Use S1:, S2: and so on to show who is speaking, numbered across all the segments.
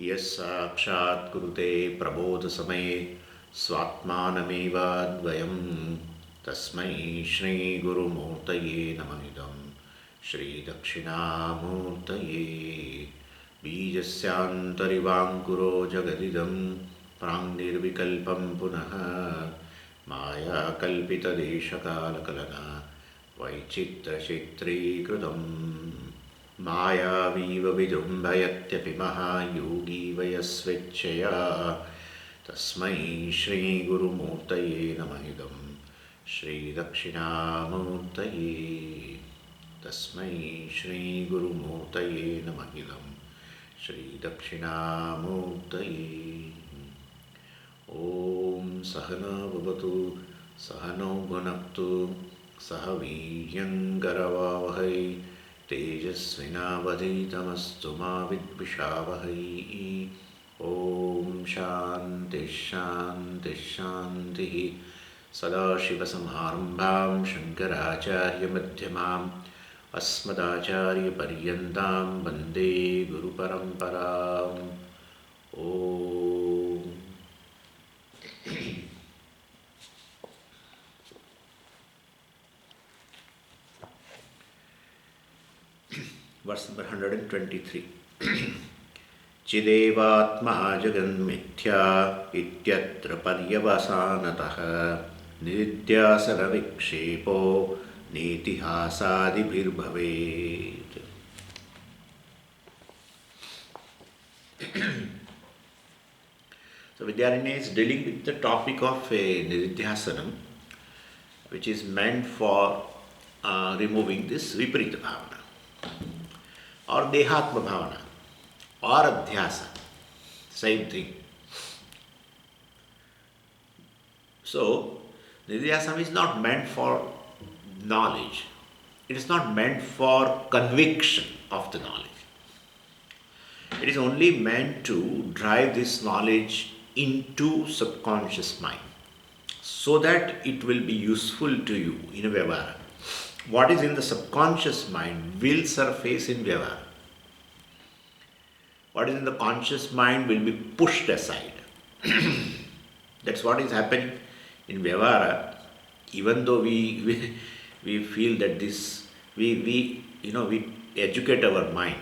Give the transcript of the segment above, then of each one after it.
S1: यस्साक्षात् कुरुते प्रबोधसमये स्वात्मानमेवाद्वयं तस्मै श्रीगुरुमूर्तये नमः इदं श्रीदक्षिणामूर्तये बीजस्यान्तरिवाङ्कुरो जगदिदं प्राङ्निर्विकल्पं पुनः मायाकल्पितदेशकालकलना वैचित्रचित्रीकृतम् मायावीव विजृम्भयत्यपि महायोगी वयस्वेच्छया तस्मै श्रीगुरुमूर्तये नमः इदं श्रीदक्षिणामूर्तये तस्मै श्रीगुरुमूर्तये नमः इदं श्रीदक्षिणामूर्तये ॐ सहना भवतु सहनौ भुनक्तु सह वीर्यङ्करवावहै तेजस्विनावधीतमस्तु मा विद्विषावहै ॐ शान्तिः शान्तिः शान्तिः सदाशिवसमारम्भां शङ्कराचार्यमध्यमाम् अस्मदाचार्यपर्यन्तां वन्दे गुरुपरम्पराम् ॐ Verse number 123. चिदेवात्मा जगन्मिथ्या इत्यत्र पर्यवसानतः नित्यासरविक्षेपो नेतिहासादिभिर्भवेत्. So Vidyaranya is dealing with the topic of a Nididhyasanam, which is meant for removing this Viparita Bhavana or Dehatma Bhavana or Adhyasa, same thing. So, Nidhyasana is not meant for knowledge. It is not meant for conviction of the knowledge. It is only meant to drive this knowledge into subconscious mind so that it will be useful to you in a Vyavahara. What is in the subconscious mind will surface in Vyavahara. What is in the conscious mind will be pushed aside. That's what is happening in Vyavahara. Even though we feel that this, we educate our mind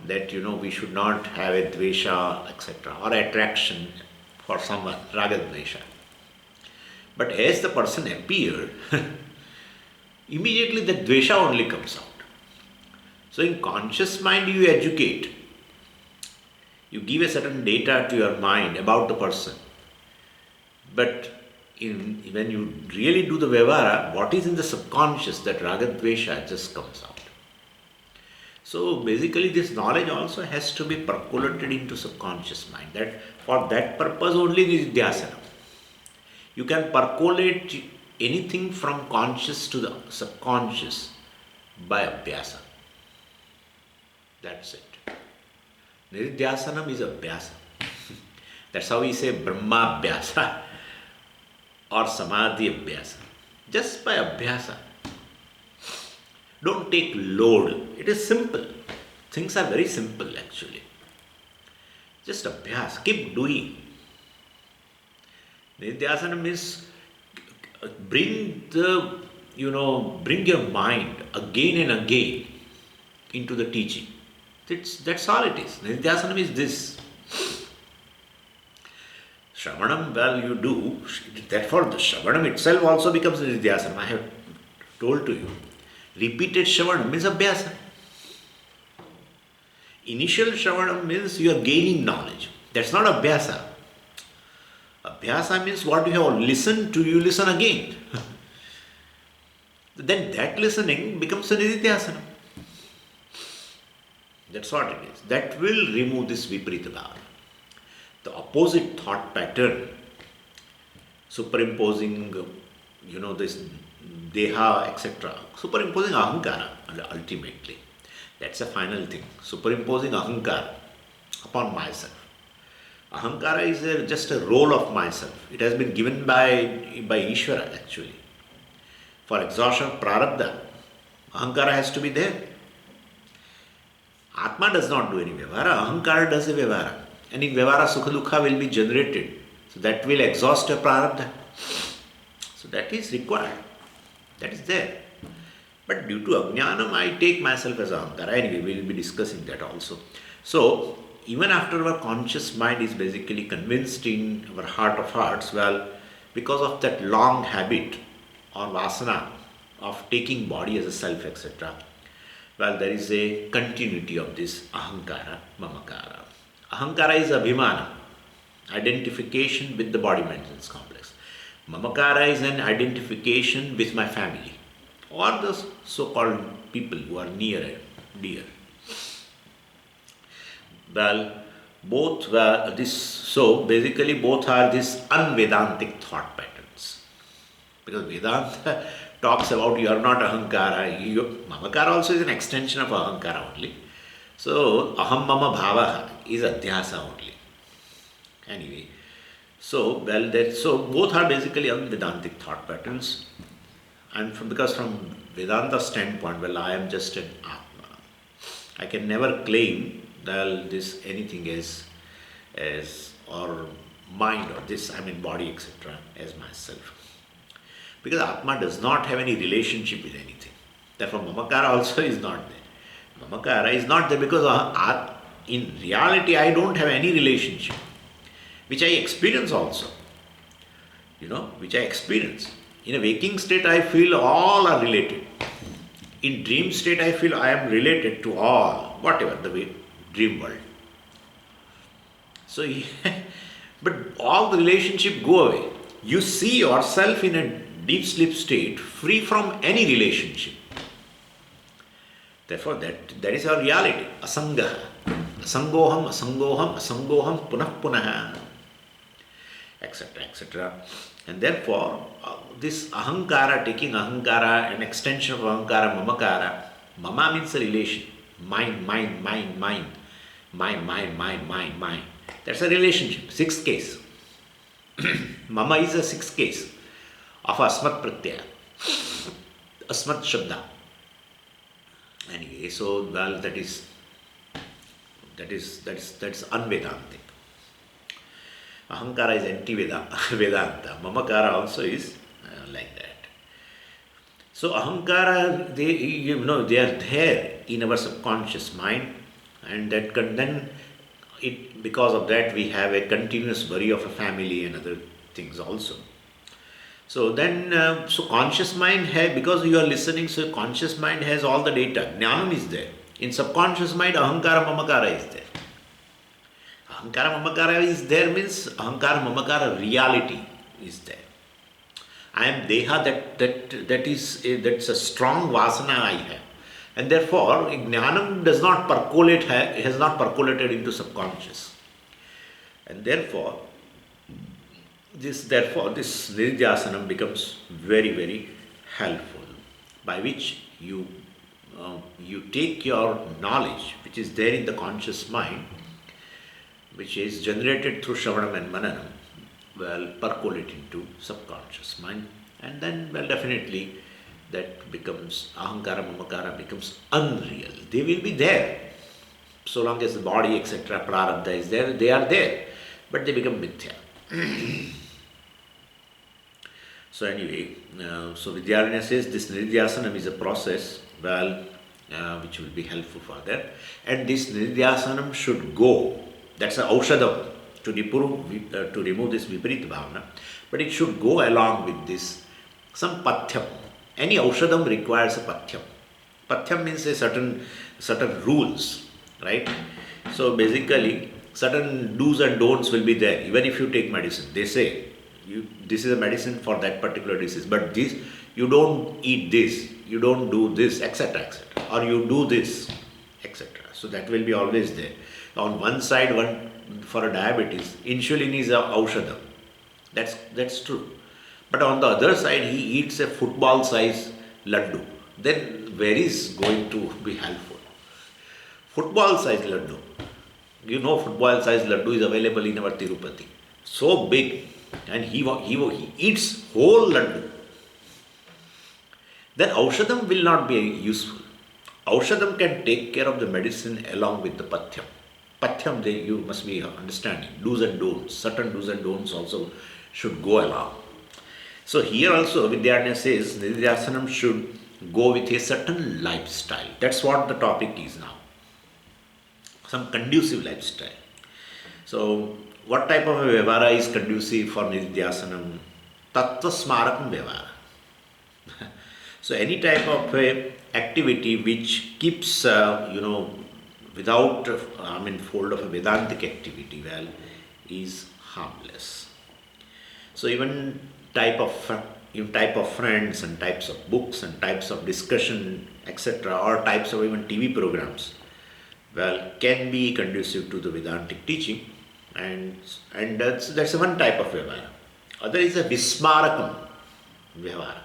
S1: that we should not have a dvesha, etc., or attraction for someone, raga dvesha. But as the person appeared, immediately the dvesha only comes out. So in conscious mind you educate. You give a certain data to your mind about the person. But when you really do the Vyavahara, what is in the subconscious, that raga dvesha just comes out. So basically this knowledge also has to be percolated into subconscious mind. That for that purpose only Nidhyasana. You can percolate anything from conscious to the subconscious by abhyasa. That's it. Nidhyasanam is abhyasa. That's how we say Brahma abhyasa or Samadhi abhyasa. Just by abhyasa. Don't take load. It is simple. Things are very simple actually. Just abhyasa. Keep doing. Nidhyasanam is bring your mind again and again into the teaching. That's all it is. Nidhyasanam is this. Shravanam, well, you do. Therefore, the Shravanam itself also becomes Nidhyasanam. I have told to you. Repeated Shravanam means Abhyasa. Initial Shravanam means you are gaining knowledge. That's not Abhyasa. Abhyasa means what you have listened to, you listen again. Then that listening becomes a Nidhyasanam. That's what it is. That will remove this Viparita Bhavana. The opposite thought pattern, superimposing, this Deha, etc., superimposing Ahankara ultimately. That's a final thing. Superimposing Ahankara upon myself. Ahankara is just a role of myself. It has been given by Ishvara actually. For exhaustion of prarabdha, Ahankara has to be there. Atma does not do any Vyavahara, Ahankara does a Vyavahara. And in Vyavahara, Sukha Dukha will be generated. So that will exhaust your Prarabdha. So that is required. That is there. But due to Ajnanam, I take myself as Ahankara. Anyway, we will be discussing that also. So, even after our conscious mind is basically convinced in our heart of hearts, well, because of that long habit or vasana of taking body as a self, etc., well, there is a continuity of this Ahankara, Mamakara. Ahankara is Abhimana, identification with the body mind complex. Mamakara is an identification with my family or the so-called people who are near and dear. Well, both were this, so basically both are these unvedantic thought patterns. Because Vedanta talks about you are not Ahankara, Mamakara also is an extension of Ahankara only. So, Aham Mama Bhavaha is Adhyasa only. Anyway, so both are basically unvedantic thought patterns. And because from Vedanta standpoint, well, I am just an Atma. I can never claim this anything as or mind or this, body, etc., as myself. Because Atma does not have any relationship with anything. Therefore, Mamakara also is not there. Mamakara is not there because in reality I don't have any relationship, which I experience also. Which I experience. In a waking state, I feel all are related. In dream state, I feel I am related to all, whatever the dream world. So, but all the relationship go away. You see yourself in a deep sleep state, free from any relationship. Therefore, that is our reality. Asanga. Asangoham, asangoham, asangoham, punah punah, etc., etc. And therefore, this Ahankara, taking Ahankara, an extension of Ahankara, Mamakara. Mama means a relation. Mind. Mind. That's a relationship. Sixth case. Mama is a sixth case of Asmat Pratyaya. Asmat Shabda. Anyway, so well, that's unvedantic. Ahankara is anti-Vedanta. Mamakara also is like that. So Ahankara, they are there in our subconscious mind, and that then because of that we have a continuous worry of a family and other things also. So then, conscious mind because you are listening, so conscious mind has all the data. Jnanam is there. In subconscious mind, Ahankara, Mamakara is there. Ahankara Mamakara is there means Ahankara Mamakara reality is there. I am Deha, that's a strong vasana I have. And therefore, Jnanam does not percolate, has not percolated into subconscious. And therefore, this Nididhyasanam becomes very, very helpful, by which you take your knowledge, which is there in the conscious mind, which is generated through Shravanam and Mananam, percolate into subconscious mind, and then, definitely that becomes, Ahankara, Mamakara becomes unreal. They will be there. So long as the body, etc., Prarabdha is there, they are there, but they become mithya. So anyway, so Vidyaranya says this Nididhyasanam is a process, which will be helpful for that. And this Nididhyasanam should go. That's an aushadam to remove this Viparita Bhavana. But it should go along with this, some pathyam. Any aushadam requires a pathyam. Pathyam means a certain rules, right? So basically, certain do's and don'ts will be there. Even if you take medicine, they say, this is a medicine for that particular disease, but this, you don't eat this, you don't do this, etc., etc. Or you do this, etc. So that will be always there. On one side, for a diabetes, insulin is a aushadam. That's true. But on the other side, he eats a football size laddu. Then where is going to be helpful? Football size laddu. Football size laddu is available in our Tirupati. So big. And he eats whole laddu. Then aushadam will not be useful. Aushadam can take care of the medicine along with the pathyam. Pathyam, you must be understanding. Do's and don'ts. Certain do's and don'ts also should go along. So here also Vidyaranya says Nididhyasanam should go with a certain lifestyle. That's what the topic is now. Some conducive lifestyle. So what type of a vyavahara is conducive for Nididhyasanam? Tattva smarakam vyavahara. So any type of activity which keeps, without, fold of a Vedantic activity, is harmless. So even type of friends and types of books and types of discussion, etc., or types of even TV programs, can be conducive to the Vedantic teaching, and that's one type of vyavahara. Other is a Vismarakam vyavahara.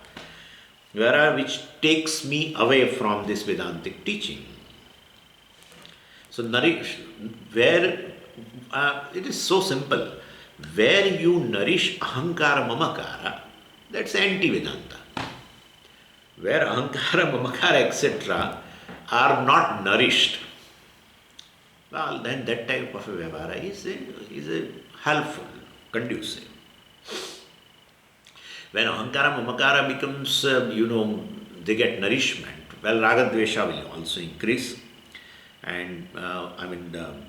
S1: Vyavahara which takes me away from this Vedantic teaching. So where it is so simple. Where you nourish ahankara mamakara, that's anti-Vedanta. Where ahankara mamakara etc. are not nourished, then that type of a vyavahara is a helpful, conducive. When ahankara mamakara becomes, they get nourishment, ragadvesha will also increase, and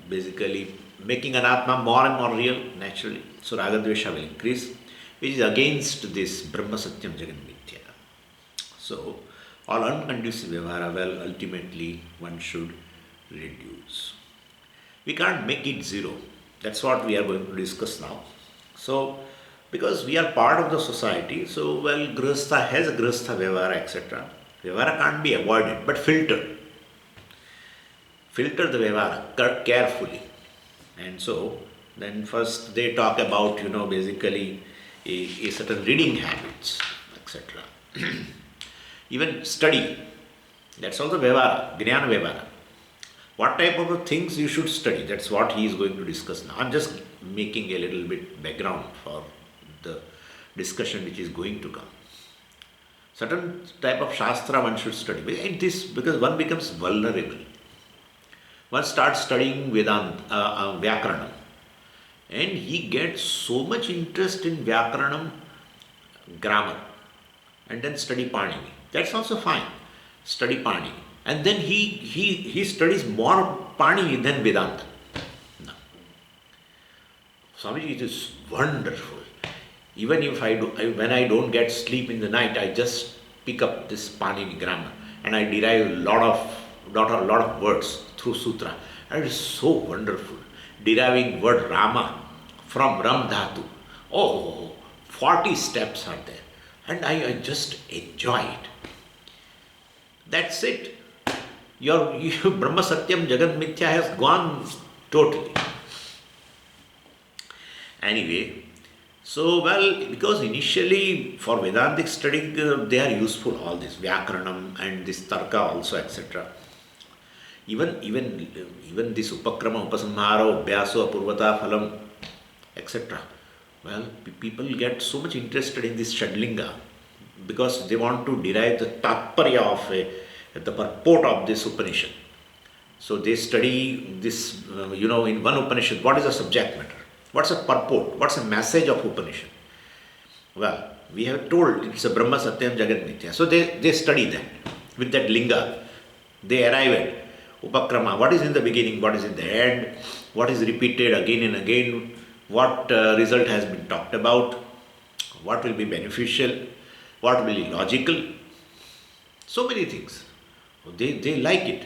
S1: basically making an atma more and more real naturally. So ragadvesha will increase, which is against this Brahma Satyam Jagan Mithya. So all unconducive vyavahara, ultimately one should reduce. We can't make it zero. That's what we are going to discuss now. So because we are part of the society, so Grihastha has a Grihastha vyavahara, etc. Vyavahara can't be avoided, but filter. Filter the vyavahara carefully. And so then first they talk about, basically a certain reading habits, etc. Even study, that's also vyavahara, jnana vyavahara. What type of things you should study, that's what he is going to discuss now. I'm just making a little bit background for the discussion which is going to come. Certain type of shastra one should study. And this, because one becomes vulnerable. One starts studying Vedanta, Vyakaranam, and he gets so much interest in Vyakaranam, grammar, and then study Panini. That's also fine. Study Panini. And then he studies more Panini than Vedanta. No. Swamiji, it is wonderful. Even if when I don't get sleep in the night, I just pick up this Panini grammar and I derive a lot of words through sutra. And it is so wonderful. Deriving word Rama from Ram Dhatu. 40 steps are there. And I just enjoy it. That's it. Your Brahma Satyam Jagat Mithya has gone totally. Anyway, so because initially for Vedantic study they are useful, all this Vyakaranam and this Tarka also, etc. Even this Upakrama, Upasamhara, Abhyaso, Apurvata, Phalam, etc. People get so much interested in this Shadlinga because they want to derive the Tatparya of the purport of this Upanishad. So they study this, in one Upanishad, what is the subject matter? What's a purport? What's a message of Upanishad? We have told it's a Brahma Satyam Jagat Mithya. So they study that. With that linga, they arrive at Upakrama. What is in the beginning? What is in the end? What is repeated again and again? What result has been talked about? What will be beneficial? What will be logical? So many things. They like it.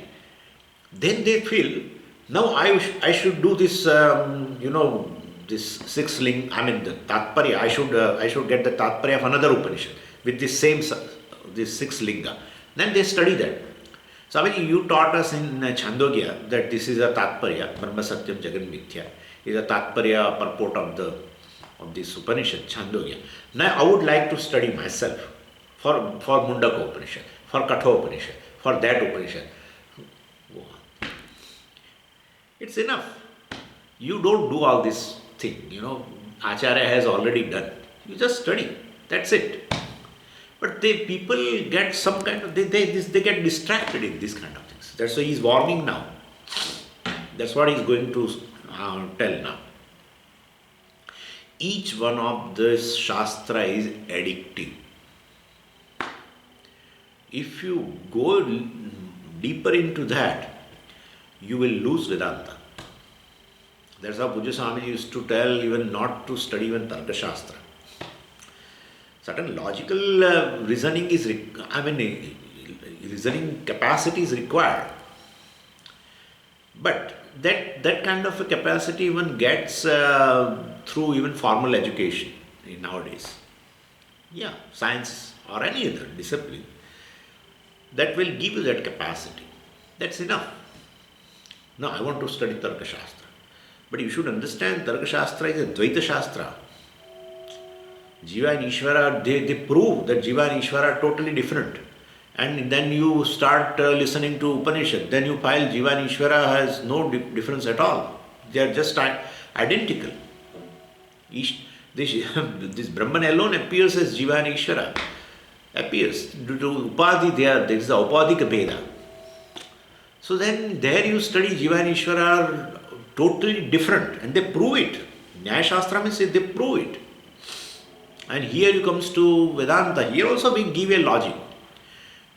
S1: Then they feel, now I should do this, this six ling, the Tatparya. I should get the Tatparya of another Upanishad with this six linga. Then they study that. Swamiji, you taught us in Chandogya that this is a Tatparya, Brahma Satyam Jagat Mithya, is a Tatparya purport of this Upanishad, Chandogya. Now I would like to study myself for Mundaka Upanishad, for Katha Upanishad, for that Upanishad. Go on. It's enough. You don't do all this thing, Acharya has already done. You just study. That's it. But people get some kind of, they get distracted in this kind of thing. That's why he's warning now. That's what he's going to tell now. Each one of this Shastra is addictive. If you go deeper into that, you will lose Vedanta. That's how Pujya Swamiji used to tell even not to study even Tarka Shastra. Certain logical reasoning reasoning capacity is required. But that kind of a capacity even gets through even formal education nowadays. Yeah, science or any other discipline that will give you that capacity. That's enough. No, I want to study Tarka Shastra. But you should understand Tarka Shastra is a Dvaita Shastra. Jiva and Ishvara, they prove that Jiva and Ishvara are totally different. And then you start listening to Upanishad, then you find Jiva and Ishvara has no difference at all. They are just identical. This Brahman alone appears as Jiva and Ishvara. Appears. Due to Upadhi, there is a Upadhika Veda. So then there you study Jiva and Ishvara are totally different and they prove it. Nyaya Shastra means they prove it. And here you comes to Vedanta. Here also we give a logic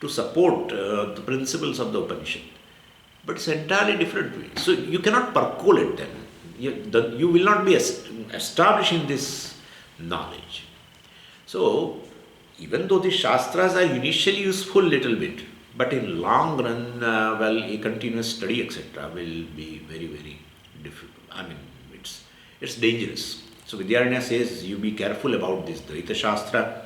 S1: to support the principles of the Upanishad. But it's entirely different way. So you cannot percolate them. You will not be establishing this knowledge. So even though the Shastras are initially useful little bit, but in long run, a continuous study, etc., will be very, very difficult. It's dangerous. So Vidyaranya says, you be careful about this Dvaita Shastra,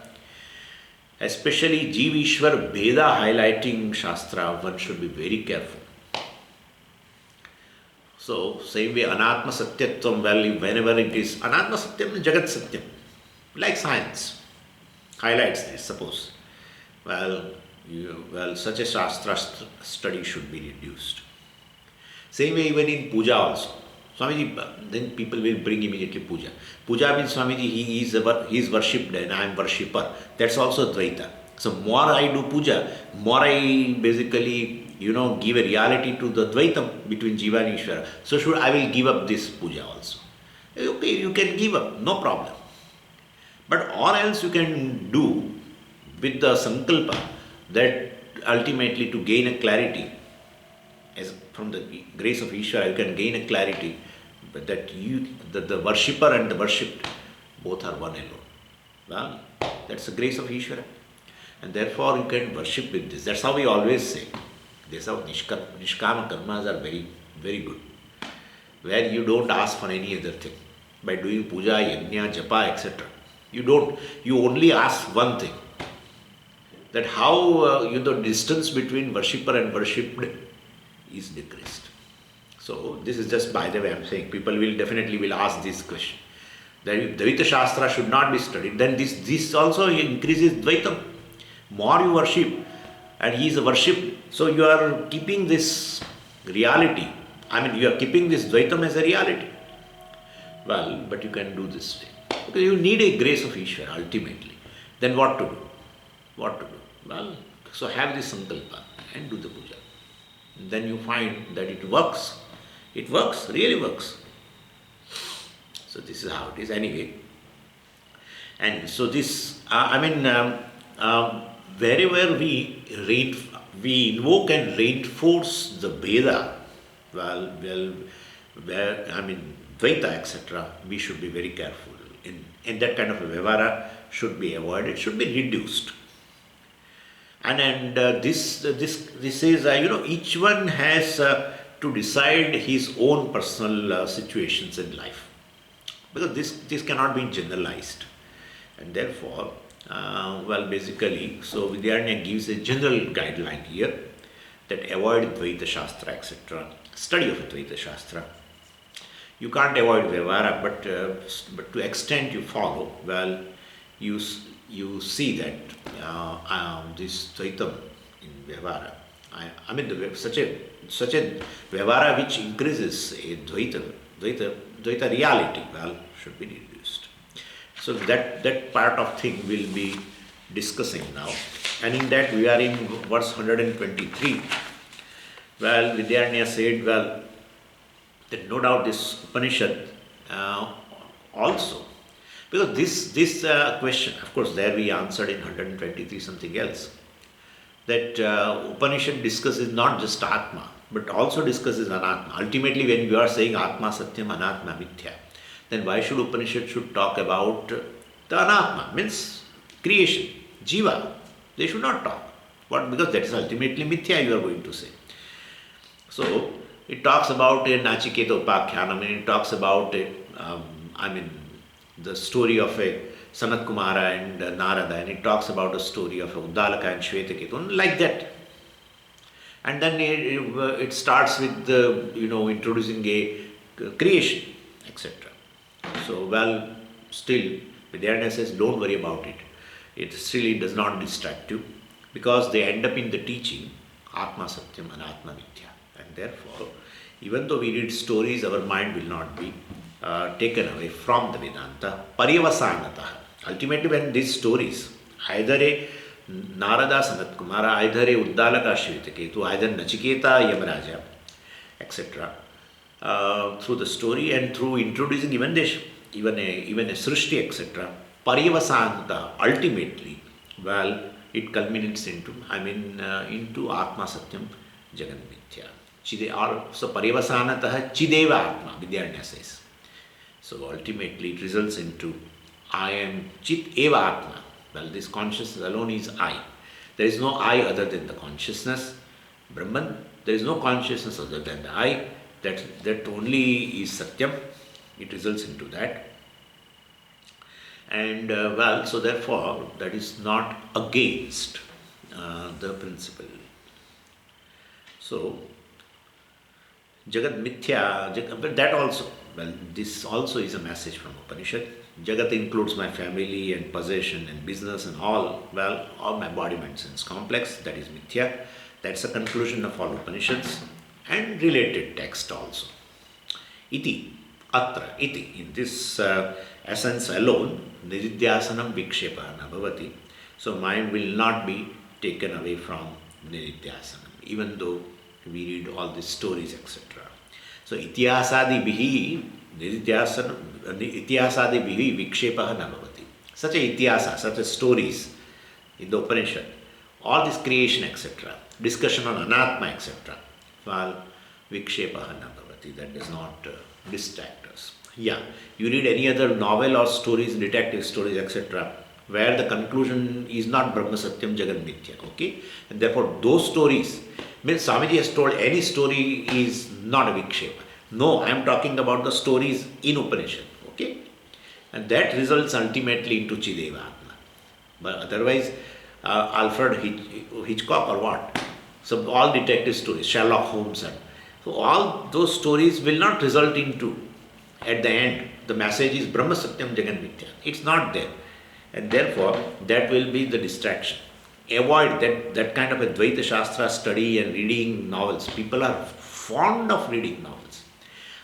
S1: especially Jiva Ishwar Veda highlighting Shastra, one should be very careful. So, same way Anatma Satyatvam, whenever it is Anatma Satyam and Jagat Satyam, like science, highlights this, suppose. Such a Shastra study should be reduced. Same way even in puja also. Swamiji, then people will bring immediately puja. Puja means Swamiji, he is worshipped and I am worshipper. That's also Dvaita. So more I do puja, more I basically, give a reality to the Dvaitam between Jiva and Ishvara. So I will give up this puja also. Okay, you can give up, no problem. But all else you can do with the sankalpa that ultimately to gain a clarity, as from the grace of Ishvara, you can gain a clarity but that the worshipper and the worshipped both are one alone. Well, that's the grace of Ishvara. And therefore you can worship with this. That's how we always say. That's how Nishkama karmas are very, very good. Where you don't ask for any other thing. By doing puja, yajna, japa, etc. You only ask one thing. That how the distance between worshipper and worshipped is decreased. So this is just by the way I am saying. People will definitely ask this question. That if Dvaita Shastra should not be studied, then this also increases Dvaitam. More you worship and he is worshipped, so you are keeping this reality. You are keeping this Dvaitam as a reality. Well, but you can do this thing. Because you need a grace of Ishvara ultimately. Then what to do? Well, so have this sankalpa and do the puja. Then you find that it works. It works, really works. So this is how it is anyway. And so this, wherever we invoke and reinforce the Veda, Dvaita, etc., we should be very careful. And that kind of a Vyavara should be avoided, should be reduced. And this is, each one has to decide his own personal situations in life. Because this cannot be generalized. And therefore, basically, so Vidyaranya gives a general guideline here that avoid Dvaita Shastra, etc., study of Dvaita Shastra. You can't avoid Vyavara, but to extent you follow, you see that this Dvaitam in Vyavara, such a Vyavara which increases a Dvaita reality, should be reduced. So that part of thing we'll be discussing now. And in that we are in verse 123. Well, Vidyaranya said, well, that no doubt this Upanishad uh, also, because this question, of course, there we answered in 123 something else, that Upanishad discusses not just Atma, but also discusses Anatma. Ultimately, when you are saying Atma Satyam, Anatma Mithya, then why should Upanishad should talk about the Anatma, means creation, Jiva? They should not talk. What? Because that is ultimately Mithya you are going to say. So, it talks about a Nachiketa Upakhyan, it talks about the story of a Sanat Kumara and Narada, and it talks about the story of Uddalaka and Shvetaketu, like that. And then it starts with introducing a creation, etc. So, well, still, Vidyaranya says, don't worry about it. It still does not distract you, because they end up in the teaching Atma Satyam Anatma Mithya. And therefore, even though we read stories, our mind will not be taken away from the Vedanta. Paryavasanata. Ultimately, when these stories, either a Narada Sanat Kumara, either a Uddalaka Shvetaketu, either Nachiketa Yamaraja, etc., through the story and through introducing even a Srishti, etc., Paryavasanata, ultimately, well, it culminates into Atma Satyam Jagan Mithya. So Paryavasanatah Chideva Atma, Vidyaranya says. So ultimately it results into I am Chit Eva Atma. Well, this consciousness alone is I. There is no I other than the consciousness. Brahman, there is no consciousness other than the I. That only is Satyam. It results into that. And so therefore, that is not against the principle. So, Jagat Mithya, but that also, well, this also is a message from Upanishad. Jagat includes my family and possession and business and all my body, mind, sense complex, that is Mithya. That's a conclusion of all Upanishads and related text also. Iti, atra, iti, in this essence alone, nididhyasanam vikshepa na bhavati. So mind will not be taken away from nididhyasanam, even though we read all these stories, etc. So itihasadi bihi nididhyasanam, itihasadi bihi vikshepa na bhavati. Such a itihasa, such as stories in the Upanishad, all this creation, etc., discussion on anatma, etc., well, vikshepa na bhavati, that does not distract us. Yeah, you read any other novel or stories, detective stories, etc., where the conclusion is not Brahma Satyam Jagan Mithya, okay? And therefore, those stories, means Swamiji has told any story is not a vikshepa. No, I am talking about the stories in Upanishad, okay? And that results ultimately into Chideva Atma. But otherwise, Alfred Hitchcock or what? So all detective stories, Sherlock Holmes, and so all those stories will not result into, at the end, the message is Brahma Satyam Jagan Mithya. It's not there. And therefore, that will be the distraction. Avoid that kind of a Dvaita Shastra study and reading novels. People are fond of reading novels.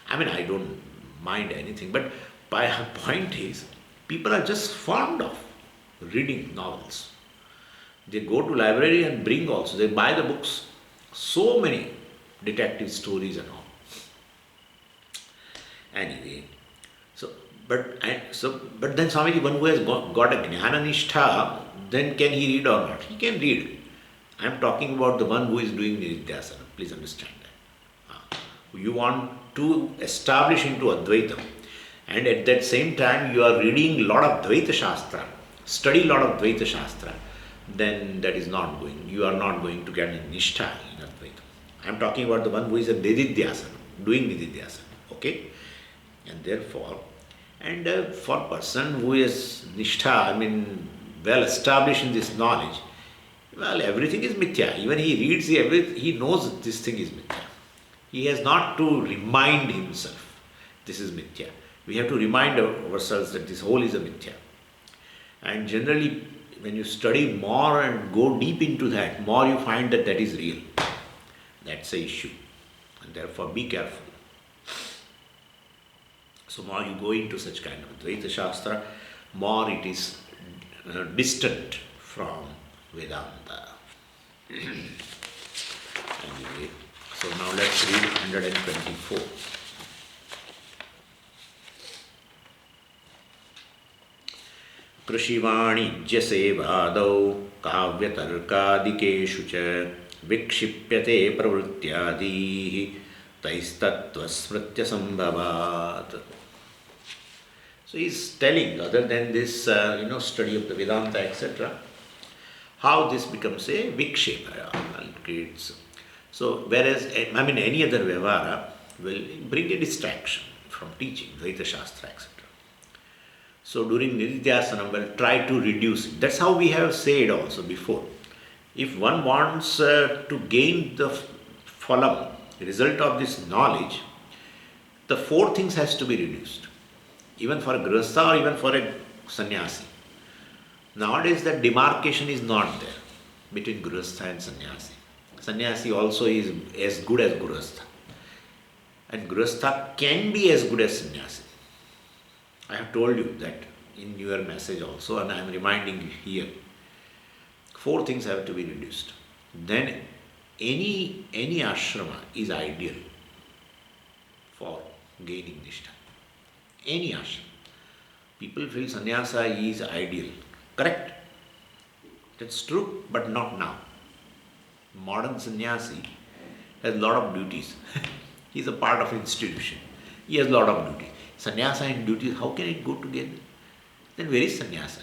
S1: I don't mind anything, but my point is, people are just fond of reading novels. They go to library and bring also, they buy the books. So many detective stories and all. Anyway, but then Swamiji, one who has got a Jnana Nishtha, then can he read or not? He can read. I am talking about the one who is doing Nididhyasana. Please understand that. You want to establish into Advaita, and at that same time you are reading a lot of Dvaita Shastra, study a lot of Dvaita Shastra, then that is not going, you are not going to get a Nishtha in Advaita. I am talking about the one who is a Nididhyasana, doing Nididhyasana. Okay? And therefore, for a person who is Nishtha, well established in this knowledge, well, everything is Mithya. Even he reads, he knows this thing is Mithya. He has not to remind himself, this is Mithya. We have to remind ourselves that this whole is a Mithya. And generally, when you study more and go deep into that, more you find that that is real. That's the issue. And therefore, be careful. So more you go into such kind of Dvaita Shastra, more it is distant from Vedanta. Anyway, So now let's read 124. कृषिवाणिज्य सेवादौ काव्यतर्कादिकेषु च विक्षिप्यते प्रवृत्त्यादिः तैस्तत्त्वस्मृत्य संभवात्. So he is telling, other than this study of the Vedanta, etc., how this becomes a vikshepa, creates. So whereas any other vyavahara will bring a distraction from teaching Dvaita Shastra, etc. So during Nididhyasana, we'll try to reduce it. That's how we have said also before. If one wants to gain the phalam, the result of this knowledge, the four things has to be reduced. Even for a grihastha or even for a sannyasi. Nowadays that demarcation is not there between grihastha and sannyasi. Sannyasi also is as good as grihastha. And grihastha can be as good as sannyasi. I have told you that in your message also, and I am reminding you here. Four things have to be reduced. Then any ashrama is ideal for gaining nishtha. Any ashrama. People feel sannyasa is ideal. Correct? That's true, but not now. Modern sannyasi has a lot of duties. He is a part of institution. He has a lot of duties. Sannyasa and duties, how can it go together? Then where is sannyasa?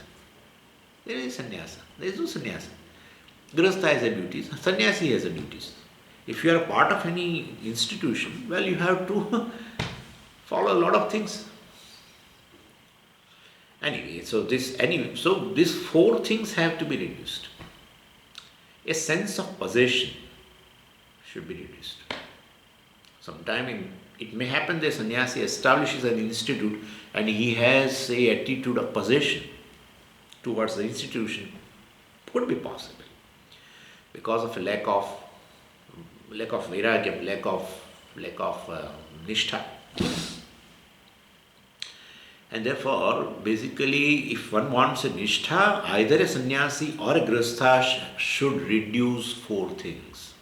S1: There is sannyasa. There is no sannyasa. Grihastha has a duties. Sannyasi has a duties. If you are a part of any institution, well, you have to follow a lot of things. So these four things have to be reduced. A sense of possession should be reduced. Sometime it may happen that sannyasi establishes an institute and he has an attitude of possession towards the institution. Could be possible because of a lack of vairagya, lack of nishtha. And therefore, basically, if one wants a nishtha, either a sannyasi or a grihastha should reduce four things.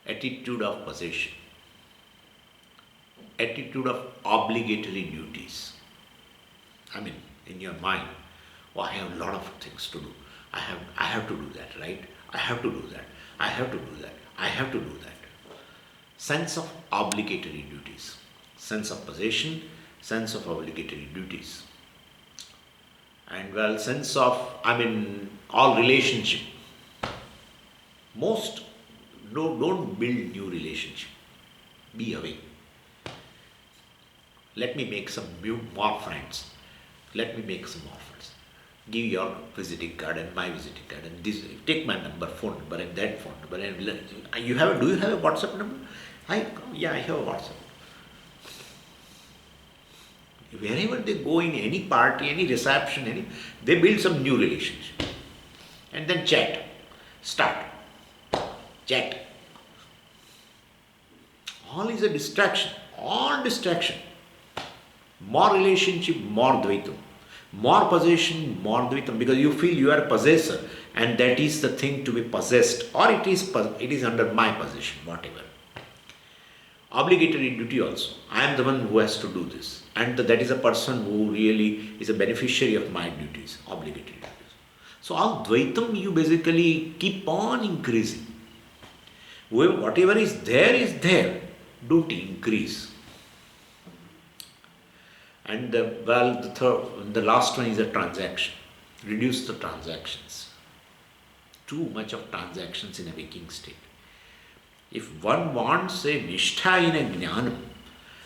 S1: Attitude of possession, attitude of obligatory duties. In your mind, I have a lot of things to do. I have to do that, right? I have to do that. I have to do that. I have to do that. Sense of obligatory duties. Sense of possession, sense of obligatory duties. And sense of, all relationship. Don't build new relationship. Be away. Let me make some more friends. Let me make some more friends. Give your visiting card and my visiting card and this. Take my number, phone number and that phone number. And do you have a WhatsApp number? I have a WhatsApp. Wherever they go in any party, any reception, they build some new relationship. And then chat. Start. Chat. All is a distraction. All distraction. More relationship, more dvaitam. More possession, more dvaitam. Because you feel you are a possessor and that is the thing to be possessed. Or it is under my possession, whatever. Obligatory duty also. I am the one who has to do this. And that is a person who really is a beneficiary of my duties, obligatory duties. So all dvaitam you basically keep on increasing. Whatever is there. Don't increase. And the last one is a transaction. Reduce the transactions. Too much of transactions in a waking state. If one wants a nishtha in a jnanam,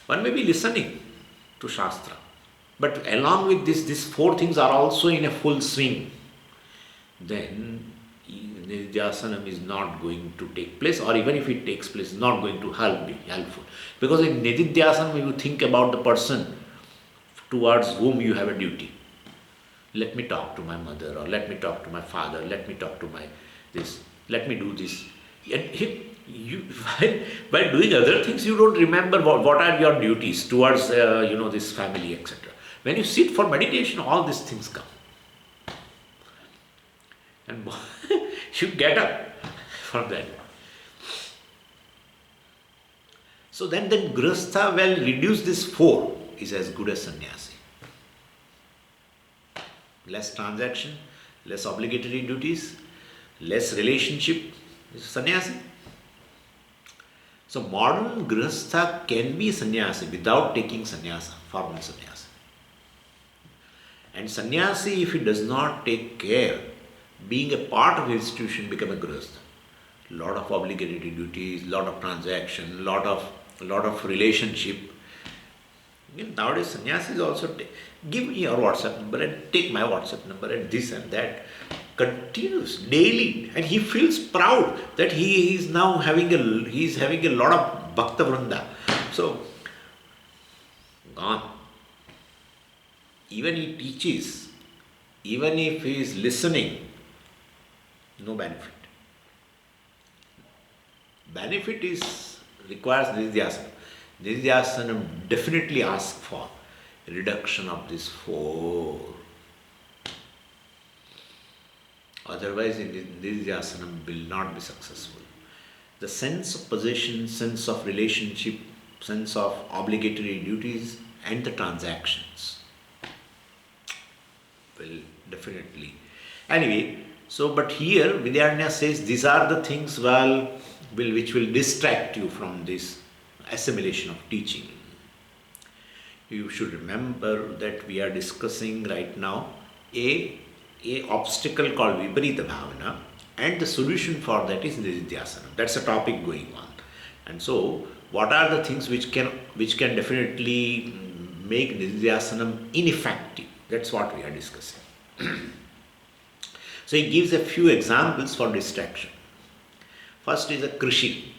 S1: one may be listening to Shastra. But along with this, these four things are also in a full swing. Then Nididhyasana is not going to take place, or even if it takes place, not going to be helpful. Because in Nididhyasana, you think about the person towards whom you have a duty. Let me talk to my mother, or let me talk to my father, let me talk to let me do this. By doing other things, you don't remember what are your duties towards this family, etc. When you sit for meditation, all these things come. And you get up from that. So then Grihastha will reduce this 4 is as good as sannyasi. Less transaction, less obligatory duties, less relationship is sannyasi. So modern Grihastha can be sannyasi without taking sannyasa, formal sannyasa. And sannyasi, if he does not take care, being a part of the institution, become a Grihastha. Lot of obligatory duties, lot of transaction, lot of relationship. Nowadays, sannyasis also give me your WhatsApp number and take my WhatsApp number and this and that. Continues daily, and he feels proud that he is now having a lot of bhakta vranda. So gone. Even he teaches, even if he is listening, no benefit. Benefit requires nididhyasana. Nididhyasana definitely asks for reduction of this 4. Otherwise, nididhyasana will not be successful. The sense of possession, sense of relationship, sense of obligatory duties, and the transactions will definitely. Anyway, but here Vidyaranya says these are the things which will distract you from this assimilation of teaching. You should remember that we are discussing right now a obstacle called Viparita Bhavana, and the solution for that is Nididhyasana. That's a topic going on. And so, what are the things which can definitely make Nididhyasana ineffective? That's what we are discussing. So he gives a few examples for distraction. First is a krishi,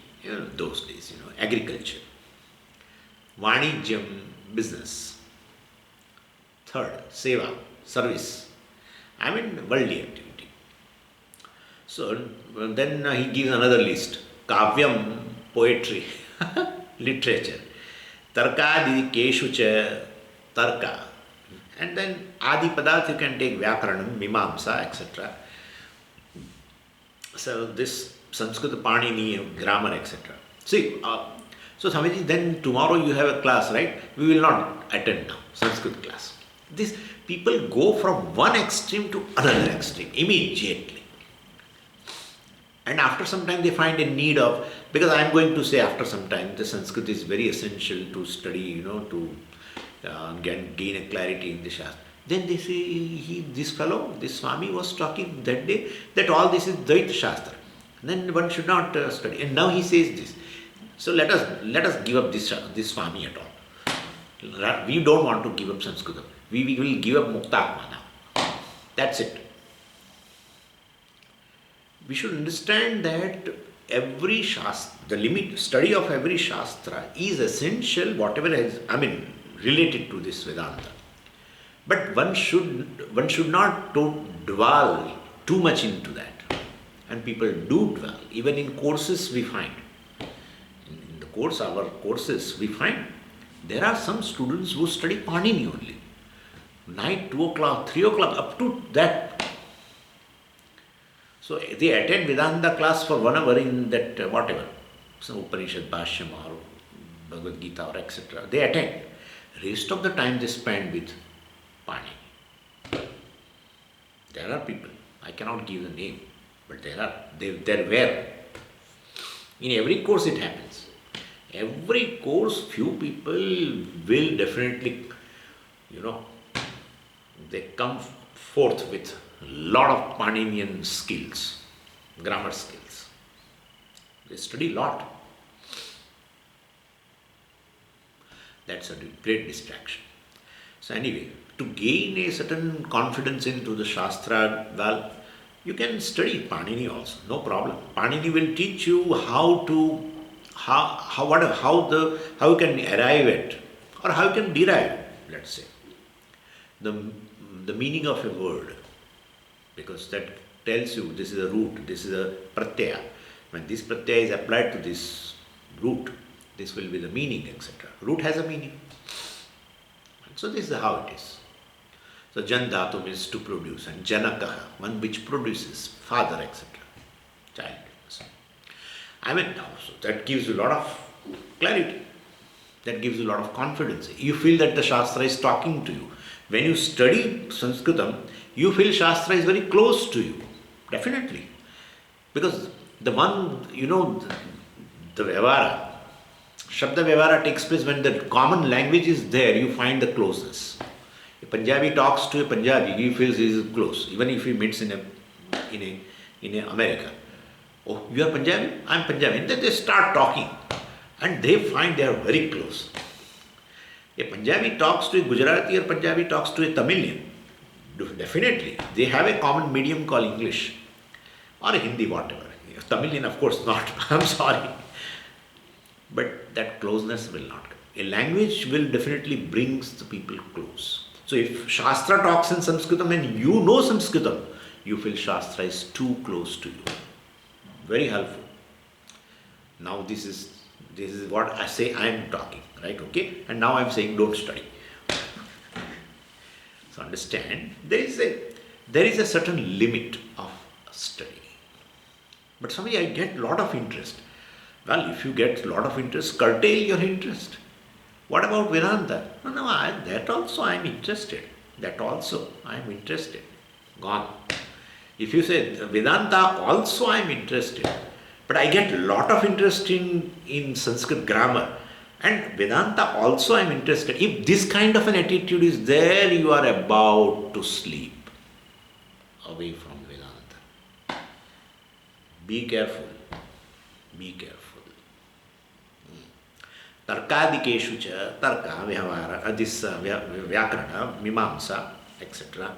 S1: those days, agriculture. Vanijyam, business. Third, seva, service. Worldly activity. So then he gives another list. Kavyam, poetry, literature. Tarkadi keshu cha tarka. And then adi padat you can take vyakaranam, mimamsa, etc. So this Sanskrit Panini, grammar, etc. See, so Swamiji, then tomorrow you have a class, right? We will not attend now, Sanskrit class. These people go from one extreme to another extreme immediately. And after some time they find a need of, because I am going to say after some time, the Sanskrit is very essential to study, to gain a clarity in the Shastra. Then they say, this Swami was talking that day that all this is Dvaita Shastra. Then one should not study. And now he says this. So let us give up this Swami at all. We don't want to give up Sanskrit. We will give up Muktatma now. That's it. We should understand that every Shastra, the study of every Shastra is essential, whatever is, related to this Vedanta. But one should not dwell too much into that. And people do dwell. Even in courses we find. In the course, our courses, we find there are some students who study Panini only. Night, 2 o'clock, 3 o'clock, up to that. So they attend Vedanta class for 1 hour in that whatever, some Upanishad, Bhashyam or Bhagavad Gita or etc. They attend. Rest of the time they spend with Panini. There are people, I cannot give the name, but there were. In every course it happens. Every course, few people will definitely, they come forth with a lot of Paninian skills, grammar skills. They study a lot. That's a great distraction. So anyway, to gain a certain confidence into the Shastra, you can study Panini also, no problem. Panini will teach you how you can arrive at, or how you can derive, let's say, the meaning of a word, because that tells you this is a root, this is a pratyaya. When this pratyaya is applied to this root, this will be the meaning, etc. Root has a meaning. So this is how it is. So Jan Dhatu means to produce, and Janakaha, one which produces, father, etc. Child. So that gives you a lot of clarity. That gives you a lot of confidence. You feel that the Shastra is talking to you. When you study Sanskritam, you feel Shastra is very close to you. Definitely. Because the one, the Vyavara, Shabda Vyavara takes place when the common language is there, you find the closeness. A Punjabi talks to a Punjabi, he feels he is close, even if he meets in America. Oh, you are Punjabi? I am Punjabi. And then they start talking and they find they are very close. A Punjabi talks to a Gujarati or Punjabi talks to a Tamilian. Definitely, they have a common medium called English or Hindi, whatever. Tamilian, of course, not. I'm sorry. But that closeness will not come. A language will definitely brings the people close. So if Shastra talks in Sanskritam and you know Sanskritam, you feel Shastra is too close to you. Very helpful. Now this is what I say I am talking, right? Okay? And now I am saying don't study. So understand, there is a certain limit of study. But somebody, I get a lot of interest. Well, if you get a lot of interest, curtail your interest. What about Vedanta? No, that also I am interested. That also I am interested. Gone. If you say Vedanta also I am interested, but I get a lot of interest in Sanskrit grammar, and Vedanta also I am interested. If this kind of an attitude is there, you are about to sleep away from Vedanta. Be careful. Be careful. Tarkadikeshu cha, tarka, vyavara, this vyakarana, mimamsa, etc.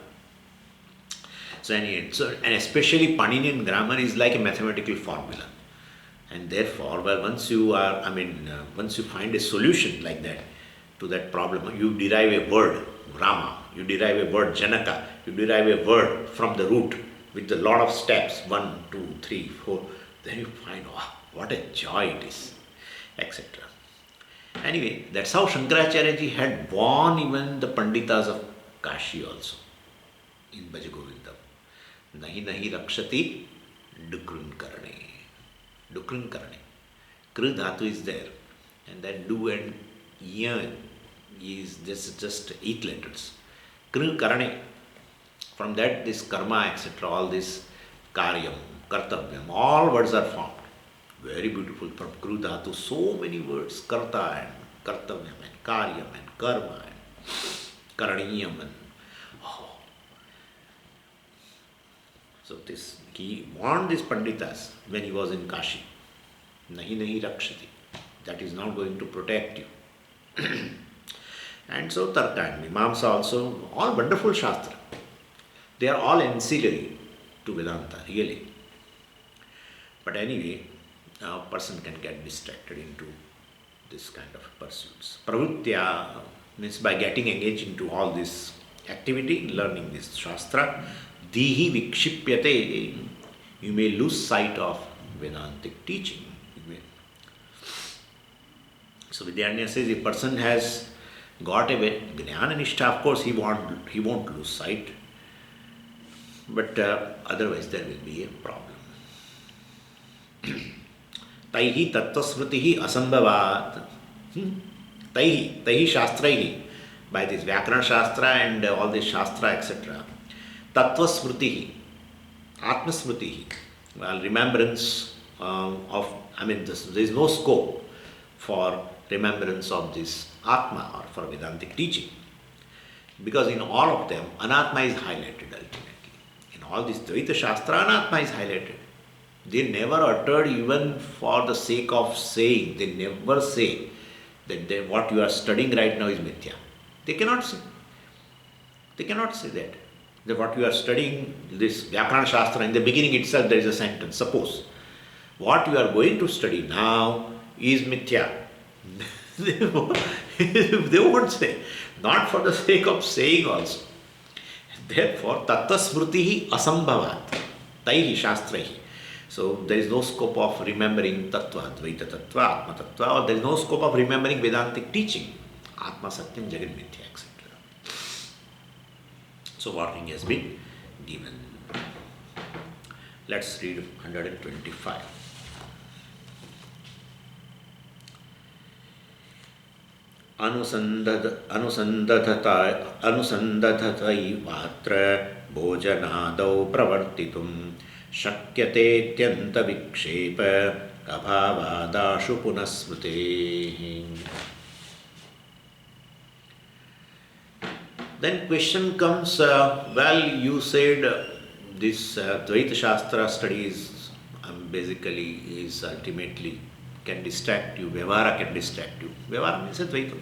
S1: So, and especially Paninian grammar is like a mathematical formula. And therefore, well, once you find a solution like that to that problem, you derive a word, Rama, you derive a word, Janaka, you derive a word from the root with a lot of steps, 1, 2, 3, 4, then you find, oh, what a joy it is, etc. Anyway, that's how Shankaracharya ji had won even the Panditas of Kashi also in Bhajagovindam. Nahi nahi rakshati dukrun karne. Dukrun karne. Kru dhatu is there. And then du and ya is just 8 letters. Kru karne. From that this karma, etc., all this karyam, kartavyam, all words are formed. Very beautiful from Kru dhatu. So many words. Karta and kartavyam and karyam and karma and karaniyam and so he warned these Panditas when he was in Kashi. Nahi nahi rakshati. That is not going to protect you. And so Tarka and Mimamsa also, all wonderful Shastra. They are all ancillary to Vedanta, really. But anyway, a person can get distracted into this kind of pursuits. Pravritya means by getting engaged into all this activity, learning this Shastra, Dihi vikshipyate, you may lose sight of Vedantic teaching. So Vidyaranya says, if a person has got a Jnana Nishtha, of course he won't lose sight. But otherwise there will be a problem. Taihi tattvasmritihi asambhavat. Taihi shastraihi. By this Vyakarana Shastra and all this Shastra, etc. Tattva smritihi, Atma smritihi, well, remembrance there is no scope for remembrance of this Atma or for Vedantic teaching. Because in all of them, Anatma is highlighted ultimately. In all this Dvaita Shastra, Anatma is highlighted. They never uttered even for the sake of saying, they never say that what you are studying right now is Mithya. They cannot say. They cannot say that what you are studying, this Vyakarana Shastra, in the beginning itself there is a sentence. Suppose, what you are going to study now is Mithya. They won't say. Not for the sake of saying also. Therefore, Tattva Smritihi Asambhavat. Taihi Shastraihi. So, there is no scope of remembering Tattva, Dvaita Tattva, Atma Tattva, or there is no scope of remembering Vedantic teaching. Atma Satyam Jagat Mithya, etc. So warning has been given. Let's read 125. अनुसन्दधतैवात्र भोजनादौ प्रवर्तितुं शक्यतेत्यन्तविक्षेप अभावादाशु पुनस्मृतेः. Then question comes, you said this Dvaita Shastra studies basically is ultimately can distract you, Vyavahara can distract you. Vyavahara means Advaita.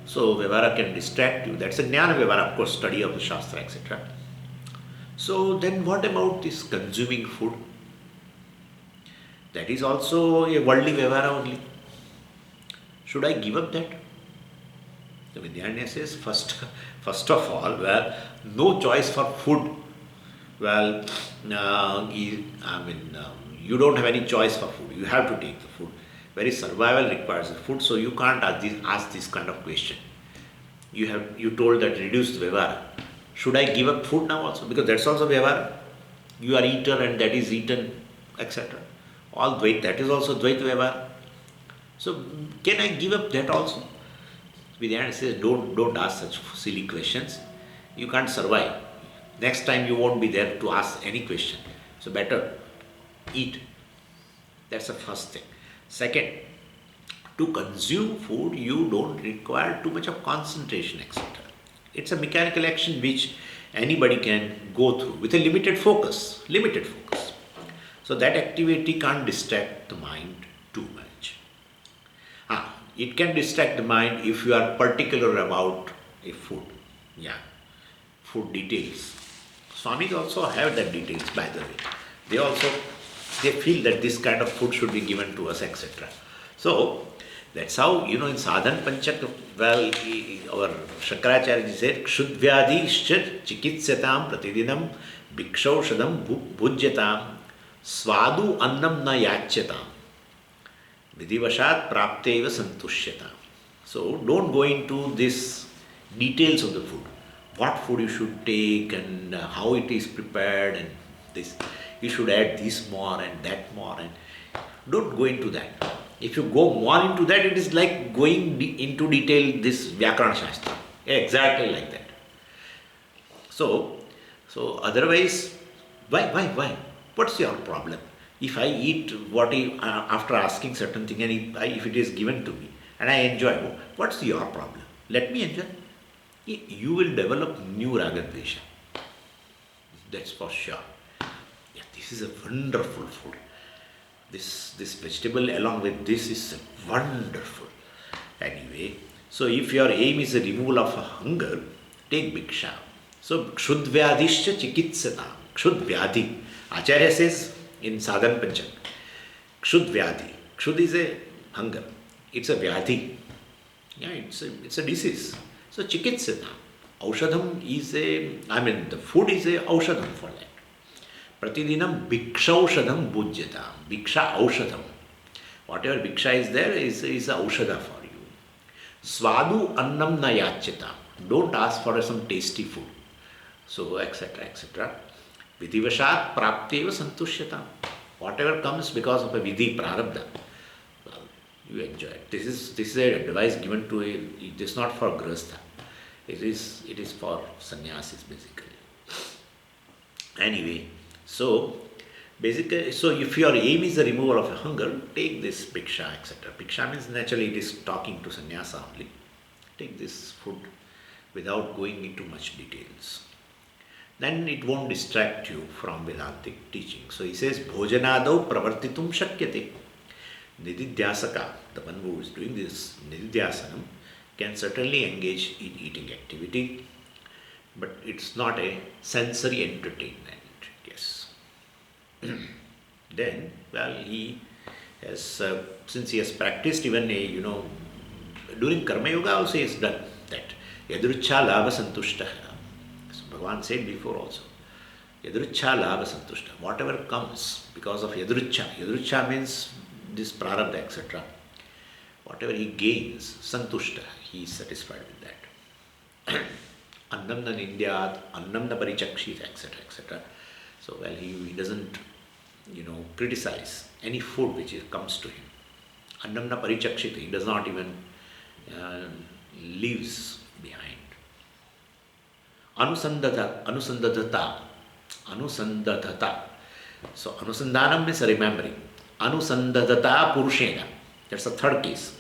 S1: So Vyavahara can distract you. That's a Jnana Vyavahara, of course, study of the Shastra, etc. So then what about this consuming food? That is also a worldly Vyavahara only. Should I give up that? The Vidyaranya says, first of all, no choice for food. You don't have any choice for food. You have to take the food. Very survival requires the food, so you can't ask this kind of question. You told that reduced Vyavahara. Should I give up food now also? Because that's also Vyavahara. You are eaten and that is eaten, etc. All Dvaita, that is also Dvaita Vyavahara. So can I give up that also? Vedanta says, don't ask such silly questions. You can't survive. Next time you won't be there to ask any question. So better eat. That's the first thing. Second, to consume food, you don't require too much of concentration, etc. It's a mechanical action which anybody can go through with a limited focus. So that activity can't distract the mind too much. It can distract the mind if you are particular about a food. Food details. Swamis also have that details, by the way. They feel that this kind of food should be given to us, etc. So that's how, in Sadhan Panchak, our Shankaracharya said, Kshudvyadishcha chikitsatam pratidinam bhikshaushadam bhujyatam swadu annam na yachyatam vidivashat prapteva santushyata. So don't go into these details of the food. What food you should take and how it is prepared and this. You should add this more and that more, and don't go into that. If you go more into that, it is like going into detail this Vyakarana Shastra. Exactly like that. So otherwise, why? What's your problem? If I eat after asking certain thing and if it is given to me and I enjoy, what's your problem? Let me enjoy. You will develop new ragadvesha. That's for sure. This is a wonderful food. This vegetable along with this is wonderful. Anyway, so if your aim is the removal of hunger, take bhiksha. So kshudvyadishcha chikitsatam. Kshudvyadi. Acharya says in Sadhan Panchak, kshudvyadi. Kshud is a hunger. It's a vyadhi. It's a disease. So chikitsatam. Aushadham is the food is a aushadham for that. Pratidinam bhikshaushadam bhujyatam. Bhiksha aushadam. Whatever bhiksha is there is a aushadha for you. Swadu annam na yachyatam. Don't ask for some tasty food. So, etc., etc. Vidivashat prapteva santushyatam. Whatever comes because of a vidhi prarabdha, you enjoy it. This is a advice given to it is not for grahastha. It is for sannyasis basically. Anyway, so if your aim is the removal of a hunger, take this bhiksha, etc. Bhiksha means naturally it is talking to sannyasa only. Take this food without going into much details. Then it won't distract you from Vedantic teaching. So he says, Bhojanadau pravartitum shakyate. Nididhyasaka, the one who is doing this nididhyasanam, can certainly engage in eating activity, but it's not a sensory entertainment. Yes. Then, he has, since he has practiced even during Karma Yoga also he has done that. Yadrucha lava santushta. So Bhagavan said before also. Yadrucha lava santushta. Whatever comes because of yadrucha. Yadrucha means this prarabdha, etc. Whatever he gains, santushta, he is satisfied with that. Annam na nindyat, annam na parichakshit, etc., etc. So, he doesn't, criticize any food which comes to him. Annam na parichakshit, he does not even uh, leaves behind. Anusandadata. Anusandadata. So anusandhanam means remembering. Anusandadata purushena. That's the third case.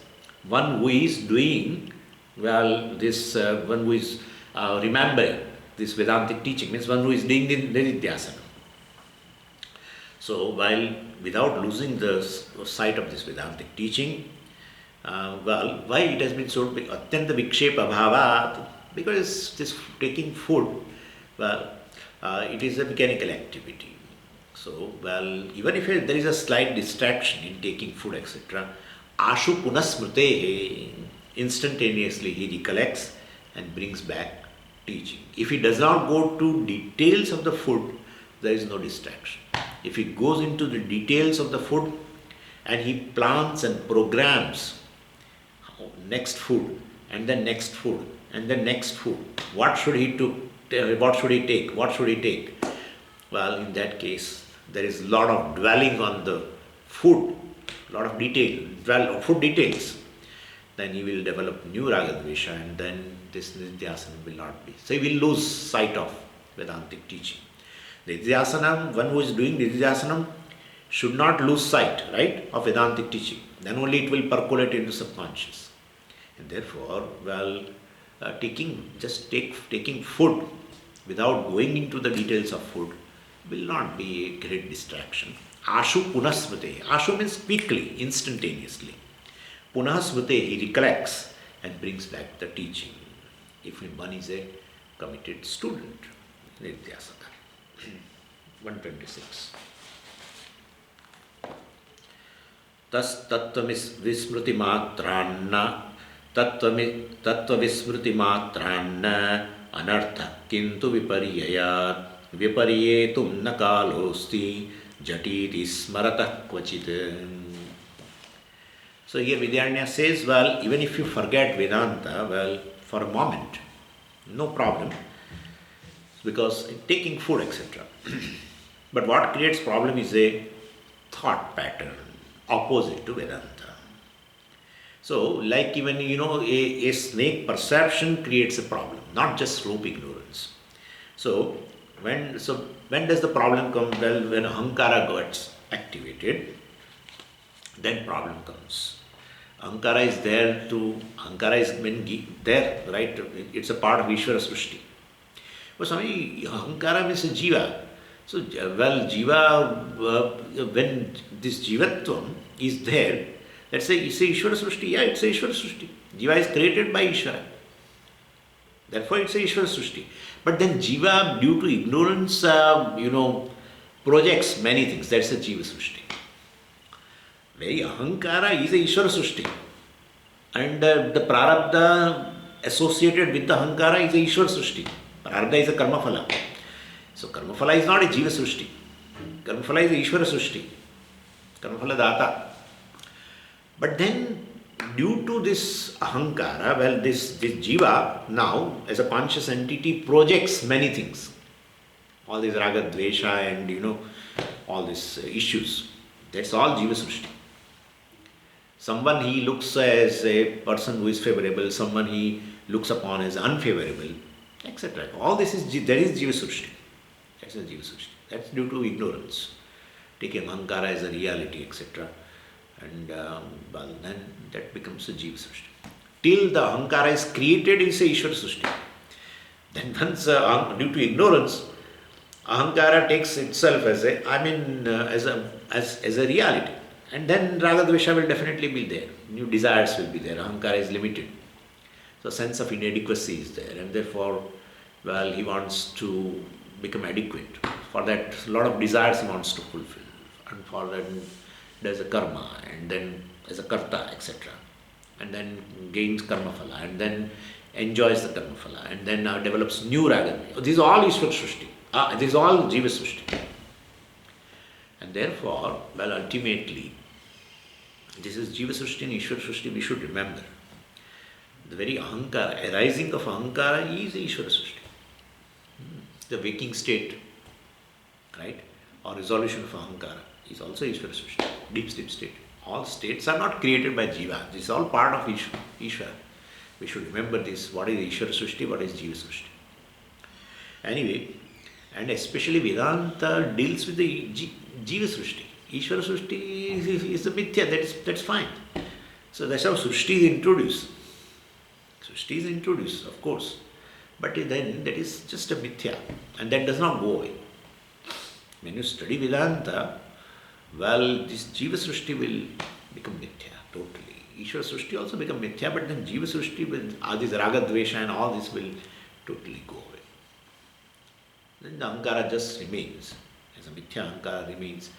S1: One who is doing this one who is remembering this Vedantic teaching means one who is doing the Nididhyasana. So while without losing the sight of this Vedantic teaching, why it has been so atyanta vikshepa bhavat? Because this taking food, it is a mechanical activity. So, even if there is a slight distraction in taking food, etc., ashu punasmrute, instantaneously he recollects and brings back teaching. If he does not go to details of the food, there is no distraction. If he goes into the details of the food and he plans and programs next food and then next food and then next food, what should he take? What should he take? Well, in that case, there is a lot of dwelling on the food, a lot of food details. Then he will develop new ragadvesha and then this nidhyasana will not be. So he will lose sight of Vedantic teaching. Nidhyasana, one who is doing nidhyasana should not lose sight, right, of Vedantic teaching. Then only it will percolate into subconscious. And therefore, taking food without going into the details of food will not be a great distraction. Ashu punasmrute. Ashu means quickly, instantaneously. Punasmrute, he recollects and brings back the teaching. If one is a committed student. Nidhyasana. 126. Tas tattvavismriti matranna tattvavismriti matranna anartha kintu viparyayat viparyetum na kalosti jatiti smarata kvachit. So here Vidyaranya says, even if you forget Vedanta, for a moment, no problem, because taking food, etc. But what creates problem is a thought pattern opposite to Vedanta. So, like even a snake perception creates a problem, not just rope ignorance. So when does the problem come? Well, when ahankara gets activated, then problem comes. Ahankara is there right? It's a part of Ishvara Srushti. But Swami, ahankara means a jiva. So, jiva, when this jivatvam is there, let's say it's a Ishvara Srushti. Yeah, it's a Ishvara Srushti. Jiva is created by Ishvara. Therefore, it's a Ishvara Srushti. But then jiva, due to ignorance, projects many things. That's a jiva Srushti. Very ahankara is a Ishvara Srushti. And the prarabdha associated with the ahankara is a Ishvara Srushti. Prarabdha is a karma phala. So karma phala is not a jiva Srushti. Karma phala is a Ishvara Srushti. Karma phala data. But then due to this ahankara, this jiva now as a conscious entity projects many things. All these raga, dvesha and all these issues. That's all jiva Srushti. Someone he looks as a person who is favorable, someone he looks upon as unfavorable, etc. All this is jiva Srushti. That's a jiva Srushti. That's due to ignorance. Taking ahankara as a reality, etc. And then that becomes a jiva Srushti. Till the ahankara is created, it's a Ishvara Srushti. Then once due to ignorance, ahankara takes itself as a reality. And then raga dvesha will definitely be there. New desires will be there. Ahankara is limited. So sense of inadequacy is there. And therefore, he wants to become adequate. For that, a lot of desires he wants to fulfill. And for that, there's a karma. And then as a karta, etc. And then gains karma phala. And then enjoys the karma phala. And then develops new raga. These are all Ishvara Srushti. These are all jiva Srushti. And therefore, ultimately, this is jiva Srushti and Ishvara Srushti, we should remember. The very ahankara, arising of ahankara is Ishvara Srushti. The waking state, right, or resolution of ahankara is also Ishvara Srushti, deep sleep state. All states are not created by jiva. This is all part of Ishvara. We should remember this. What is Ishvara Srishti? What is Jiva Srishti? Anyway, and especially Vedanta deals with the Jiva Srishti. Ishvara Srishti is the mithya, that's fine. So that's how Srishti is introduced. Srishti is introduced, of course. But then that is just a mithya, and that does not go away. When you study Vedanta, well, this Jiva Srishti will become mithya, totally. Ishvara Srishti also become mithya, but then Jiva Srishti with all this Raga Dvesha and all this will totally go away. Then the Ahankara just remains, as a mithya Ahankara remains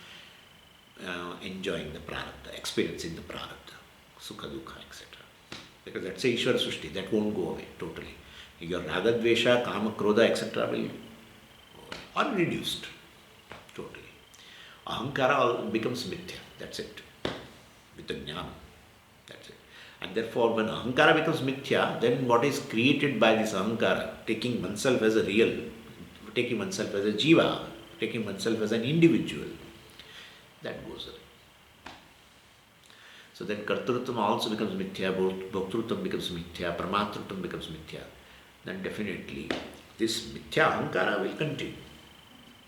S1: enjoying the prarabdha, experiencing the prarabdha, sukha, dukha, etc. Because that's a Ishvara Srishti, that won't go away totally. Your Raga Dvesha, Kama, Krodha, etc. will go away, or reduced totally. Ahankara becomes mithya, that's it, with the jnana, that's it. And therefore, when Ahankara becomes mithya, then what is created by this Ahankara, taking oneself as a real, taking oneself as a jiva, taking oneself as an individual, that goes away. So then Kartrutvam also becomes mithya, Bhoktrutvam becomes mithya, Pramatrutvam becomes mithya. Then definitely this mithya Ahankara will continue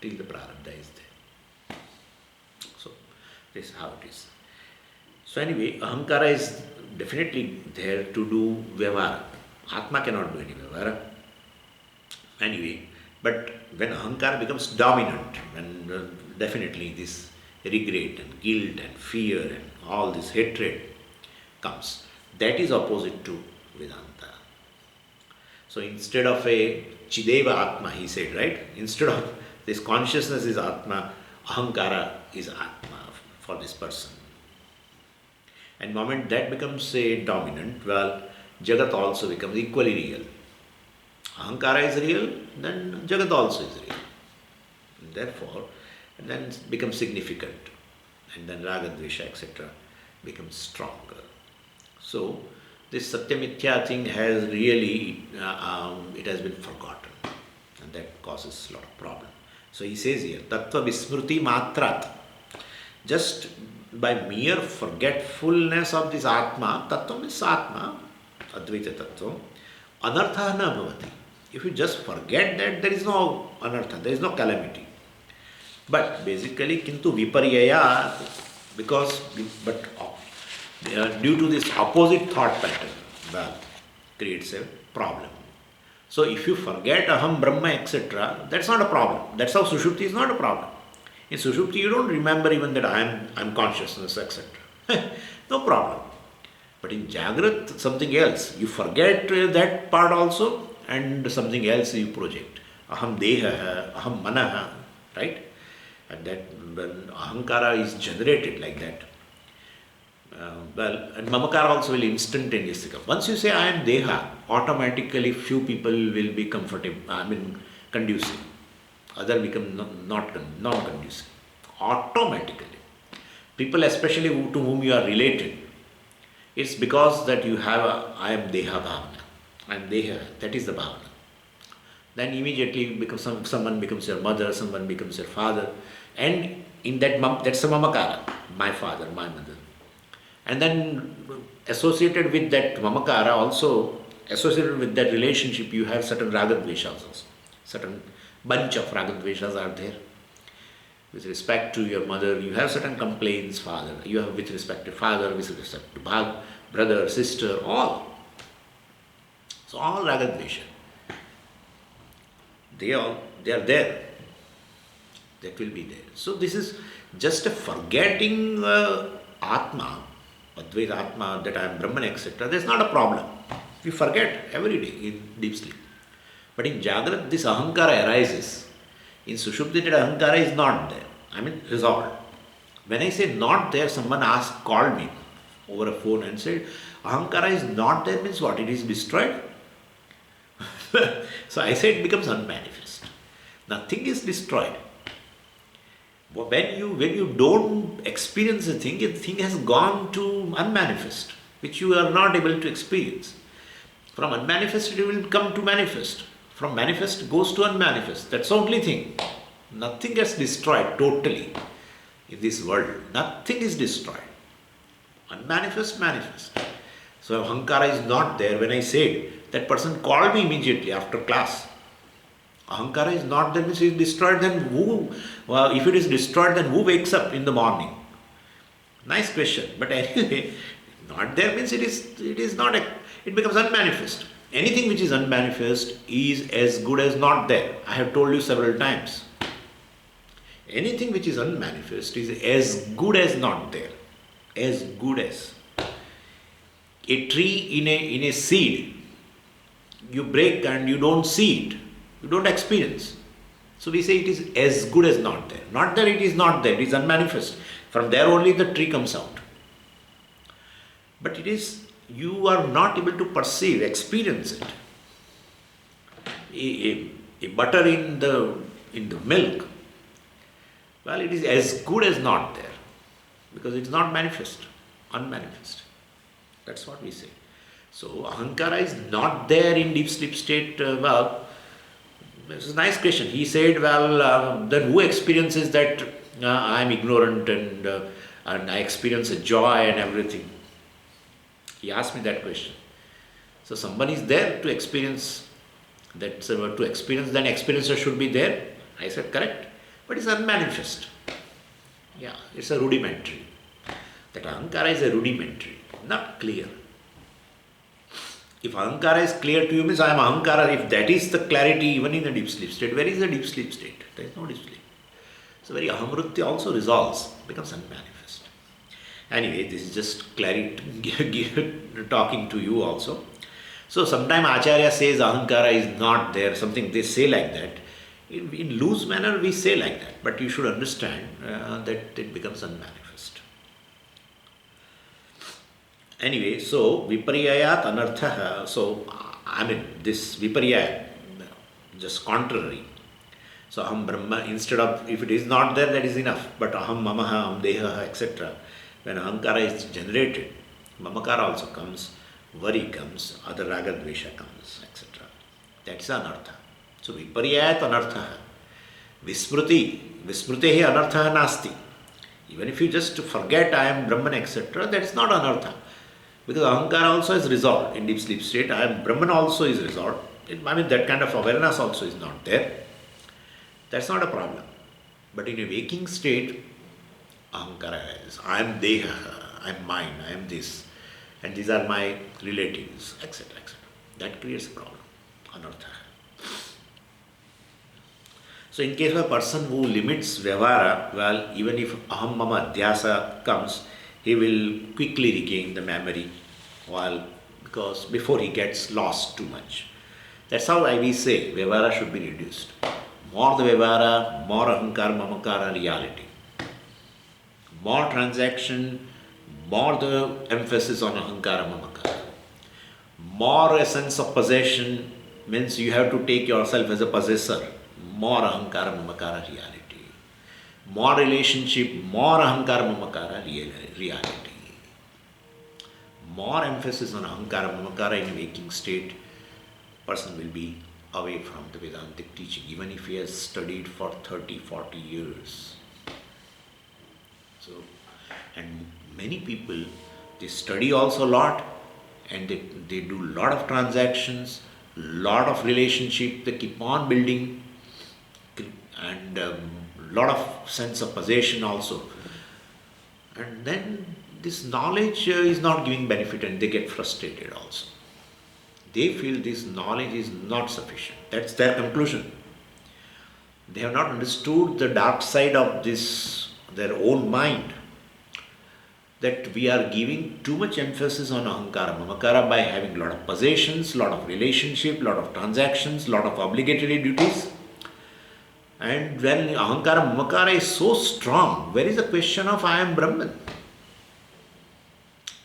S1: till the prarabdha is there. So this is how it is. So anyway, Ahankara is definitely there to do vyavahara. Atma cannot do any vyavahara. Anyway, but when Ahankara becomes dominant, when definitely this regret and guilt and fear and all this hatred comes, that is opposite to Vedanta. So instead of a Chideva Atma, he said, right? Instead of this consciousness is Atma, Ahankara is Atma for this person. And the moment that becomes a dominant, well, Jagat also becomes equally real. Ahankara is real, then Jagat also is real. And therefore, and then it becomes significant. And then Raga, Dvesha, etc. becomes stronger. So, this Satyamithya thing has really, it has been forgotten. And that causes a lot of problem. So he says here, Tattva Vismruti Matrat. Just by mere forgetfulness of this Atma, Tattva means Atma, Advaita Tattva, Anartha na bhavati. If you just forget that, there is no anartha, there is no calamity. But basically, kintu viparyaya, because, but due to this opposite thought pattern, well, creates a problem. So if you forget Aham, Brahma, etc., that's not a problem. That's how Sushupti is not a problem. In Sushupti, you don't remember even that I am consciousness, etc. No problem. But in Jagrat, something else. You forget that part also, and something else you project. Aham Deha, Aham Manaha, right? And that when Ahankara is generated like that, and Mamakara also will instantaneously come. Once you say I am Deha, automatically few people will be conducive. Other become non-conducive. Automatically. People especially to whom you are related, it's because that you have I am Deha Bhavana. I am Deha, that is the Bhavana. Then immediately someone becomes your mother, someone becomes your father. And in that, that's a Mamakara, my father, my mother. And then associated with that Mamakara also, associated with that relationship, you have certain Ragadveshas also. Certain bunch of Ragadveshas are there. With respect to your mother, you have certain complaints, father. You have with respect to father, with respect to brother, sister, all. So all Ragadvesha. They are there. That will be there. So this is just a forgetting Atma, Advaita Atma, that I am Brahman, etc. There's not a problem. We forget every day in deep sleep. But in Jagrat, this Ahankara arises. In Sushupti, that Ahankara is not there. Resolved. When I say not there, someone called me over a phone and said, Ahankara is not there means what? It is destroyed? So I say it becomes unmanifest. Nothing is destroyed. When you don't experience a thing has gone to unmanifest, which you are not able to experience. From unmanifest it will come to manifest. From manifest goes to unmanifest. That's the only thing. Nothing gets destroyed totally in this world. Nothing is destroyed. Unmanifest, manifest. So ahankara is not there. When I said, that person called me immediately after class. Ahankara is not there, means it is destroyed, then who, well, if it is destroyed, then who wakes up in the morning? Nice question. But anyway, not there means it is not, it becomes unmanifest. Anything which is unmanifest is as good as not there. I have told you several times. Anything which is unmanifest is as good as not there. As good as. A tree in a seed, you break and you don't see it. You don't experience. So we say it is as good as not there. Not that it is not there, it is unmanifest. From there only the tree comes out. But it is, you are not able to perceive, experience it. A butter in the milk, well, it is as good as not there, because it is not manifest, unmanifest. That's what we say. So ahankara is not there in deep sleep state. Well, this is a nice question. He said, well, then who experiences that I am ignorant and I experience a joy and everything? He asked me that question. So somebody is there to experience that, to experience, then experiencer should be there. I said, correct. But it's unmanifest. Yeah, it's a rudimentary. That ahankara is a rudimentary, not clear. If ahankara is clear to you, means I am ahankara, if that is the clarity even in a deep sleep state, where is the deep sleep state? There is no deep sleep. So very ahamrutti also resolves, becomes unmanifest. Anyway, this is just clarity, talking to you also. So sometime Acharya says ahankara is not there, something they say like that. In loose manner we say like that, but you should understand that it becomes unmanifest. Anyway, so viparyayat anartha, so I mean this viparyaya, just contrary. So aham brahma, instead of, if it is not there, that is enough, but aham mamaha, aham deha, etc. When ahankara is generated, mamakara also comes, worry comes, other raga dvesha comes, etc. That's anartha. So viparyayat anartha. Vismrutehi anartha nasti. Even if you just forget I am Brahman, etc., that is not anartha. Because ahankara also is resolved in deep sleep state. I am Brahman also is resolved. I mean, that kind of awareness also is not there. That's not a problem. But in a waking state, ahankara is, I am deha, I am mine, I am this, and these are my relatives, etc., etc. That creates a problem, anartha. So in case of a person who limits vyavahara, well, even if aham mama adhyasa comes, he will quickly regain the memory, because before he gets lost too much. That's how we say vyavahara should be reduced. More the vyavahara, more ahankara, mamakara reality. More transaction, more the emphasis on ahankara, mamakara. More a sense of possession, means you have to take yourself as a possessor. More ahankara, mamakara reality. More relationship, more ahankara, mamakara reality. More emphasis on ahankara, mamakara in a waking state, person will be away from the Vedantic teaching, even if he has studied for 30, 40 years. So, and many people, they study also a lot, and they do a lot of transactions, lot of relationship, they keep on building, and lot of sense of possession also. And then this knowledge is not giving benefit, and they get frustrated also. They feel this knowledge is not sufficient. That's their conclusion. They have not understood the dark side of this, their own mind, that we are giving too much emphasis on ahankara, mamakara by having a lot of possessions, lot of relationship, lot of transactions, lot of obligatory duties. And when ahankara, mamakara is so strong, where is the question of I am Brahman?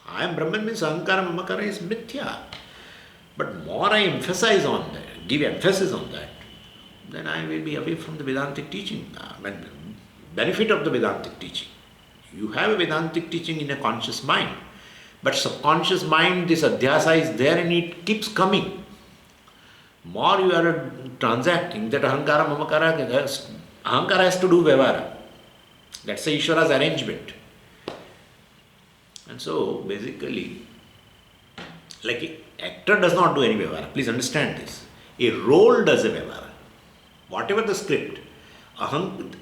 S1: I am Brahman means ahankara, mamakara is mithya. But more I emphasize on that, give emphasis on that, then I will be away from the Vedantic teaching, benefit of the Vedantic teaching. You have a Vedantic teaching in a conscious mind, but subconscious mind, this adhyasa is there and it keeps coming. More you are transacting, that ahankara, mamakara has to do vyavahara. That's the Ishvara's arrangement. And so basically, Like an actor does not do any Vyavara. Please understand this. A role does a Vyavara. Whatever the script. Aham,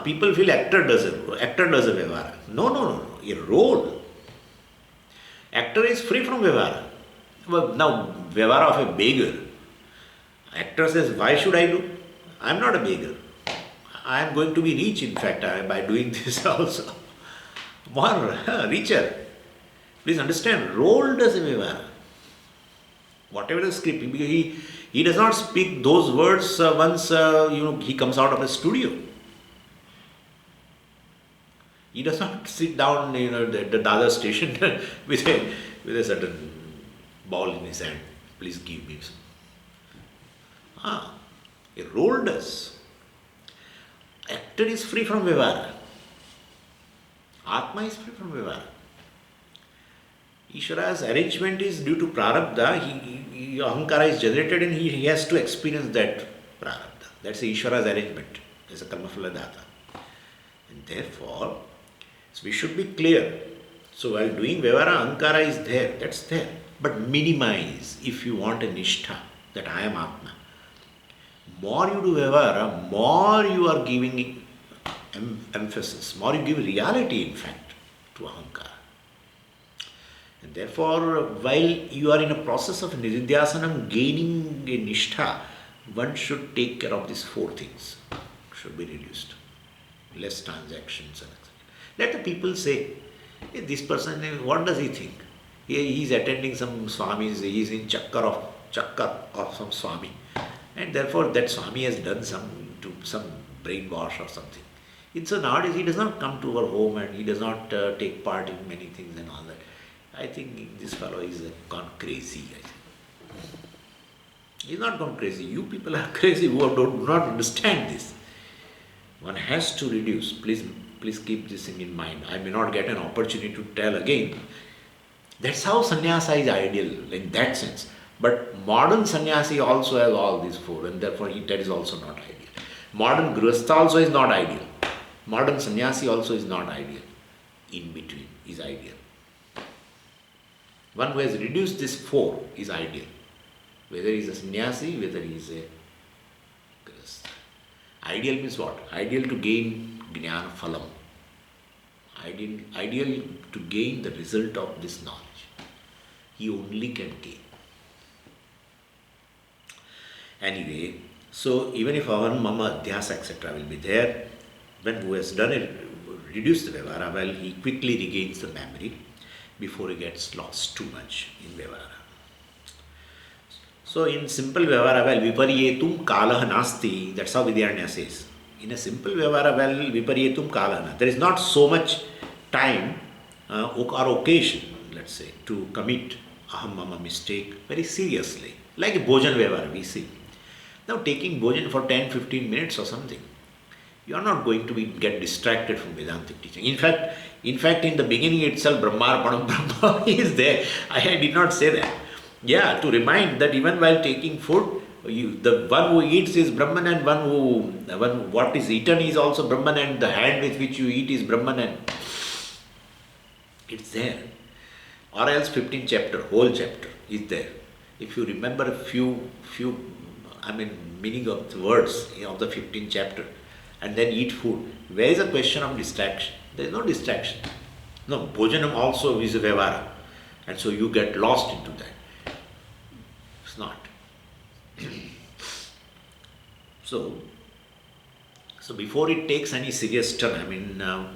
S1: people feel actor does a Vyavara. No, no, no, no. A role. Actor is free from Vyavara. Well, now, Vyavara of a beggar. Actor says, why should I do? I am not a beggar. I am going to be rich, in fact, by doing this also. More richer. Please understand, role does a Vyavara. Whatever the script, he does not speak those words once he comes out of a studio. He does not sit down the Dada station with a certain ball in his hand. Please give me some. A role does. Actor is free from Vyavara. Atma is free from Vyavara. Ishvara's arrangement is due to prarabdha. Ahankara is generated and he has to experience that prarabdha. That's Ishvara's arrangement as a karmaphala data. And therefore, so we should be clear. So while doing Vyavara, Ahankara is there, that's there. But minimize if you want a nishtha that I am Atma. More you do Vyavara, more you are giving emphasis, more you give reality in fact to Ahankara. And therefore, while you are in a process of Nididhyasanam gaining a nishtha, one should take care of these four things. Should be reduced. Less transactions and etc. Let the people say, hey, this person, what does he think? He is attending some Swamis, he is in chakkar of some Swami. And therefore that Swami has done some brainwash or something. And so nowadays he does not come to our home and he does not take part in many things and all that. I think this fellow is gone crazy. I think. He is not gone crazy. You people are crazy who do not understand this. One has to reduce. Please keep this thing in mind. I may not get an opportunity to tell again. That's how sannyasa is ideal in that sense. But modern sannyasi also has all these four and therefore that is also not ideal. Modern grihastha also is not ideal. Modern sannyasi also is not ideal. In between is ideal. One who has reduced these four is ideal. Whether he is a sannyasi, whether he is a grihastha. Ideal means what? Ideal to gain jnana phalam. Ideal to gain the result of this knowledge. He only can gain. Anyway, so even if avan mama adhyasa etc. will be there, when who has done it, reduced the Vyavara, well, he quickly regains the memory before he gets lost too much in Vyavara. So in simple Vyavara, well, viparyetum kalah nasti, that's how Vidyaranya says. In a simple Vyavara, well, viparyetum kalah, there is not so much time or occasion, let's say, to commit aham mama mistake very seriously. Like a bhojan Vyavara we see. Now taking bhojan for 10-15 minutes or something, you are not going to get distracted from Vedantic teaching. In fact, in the beginning itself, Brahmarpanam Brahma is there. I did not say that. Yeah, to remind that even while taking food, the one who eats is Brahman and what is eaten is also Brahman and the hand with which you eat is Brahman and it's there. Or else 15th chapter, whole chapter is there. If you remember a few meaning of the words of the 15th chapter and then eat food, where is a question of distraction? There is no distraction. No, bhojanam also is a Vyavara and so you get lost into that. It's not. So before it takes any serious turn, in a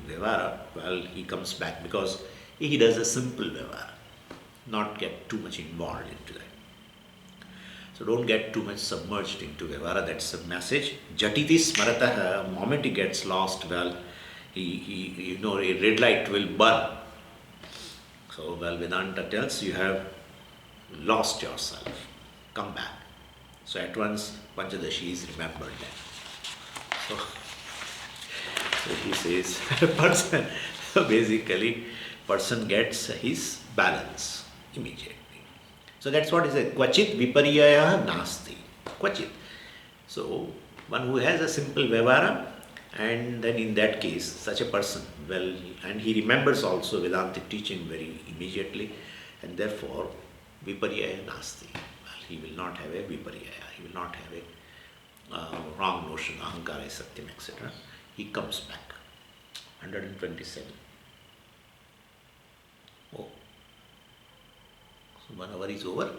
S1: Vyavara, well, he comes back because he does a simple Vyavara, not get too much involved into that. So don't get too much submerged into Vyavara, that's the message. Jatiti smaratah, moment he gets lost, well, a red light will burn. So, well, Vedanta tells you have lost yourself, come back. So at once Panchadashi is remembered then. So he says, person gets his balance immediately. So that's what is a kvachit viparyaya nasti. Kvachit. So one who has a simple Vyavara and then in that case such a person, well, and he remembers also Vedantic teaching very immediately. and therefore viparyaya nasti. Well, he will not have a viparyaya, he will not have a wrong notion, ahankara is satyam, etc. He comes back. 127. Oh, so 1 hour is over.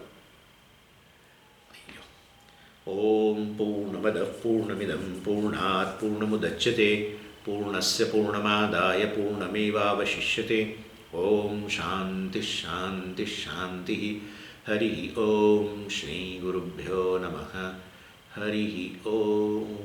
S1: Om Purnamadah Purnamidam Purnat Purnamudachyate Purnasya Purnamadaya Purnamevavashishyate. Om Shanti Shanti Shanti. Hari Om Shri Gurubhyo Namaha. Hari Om.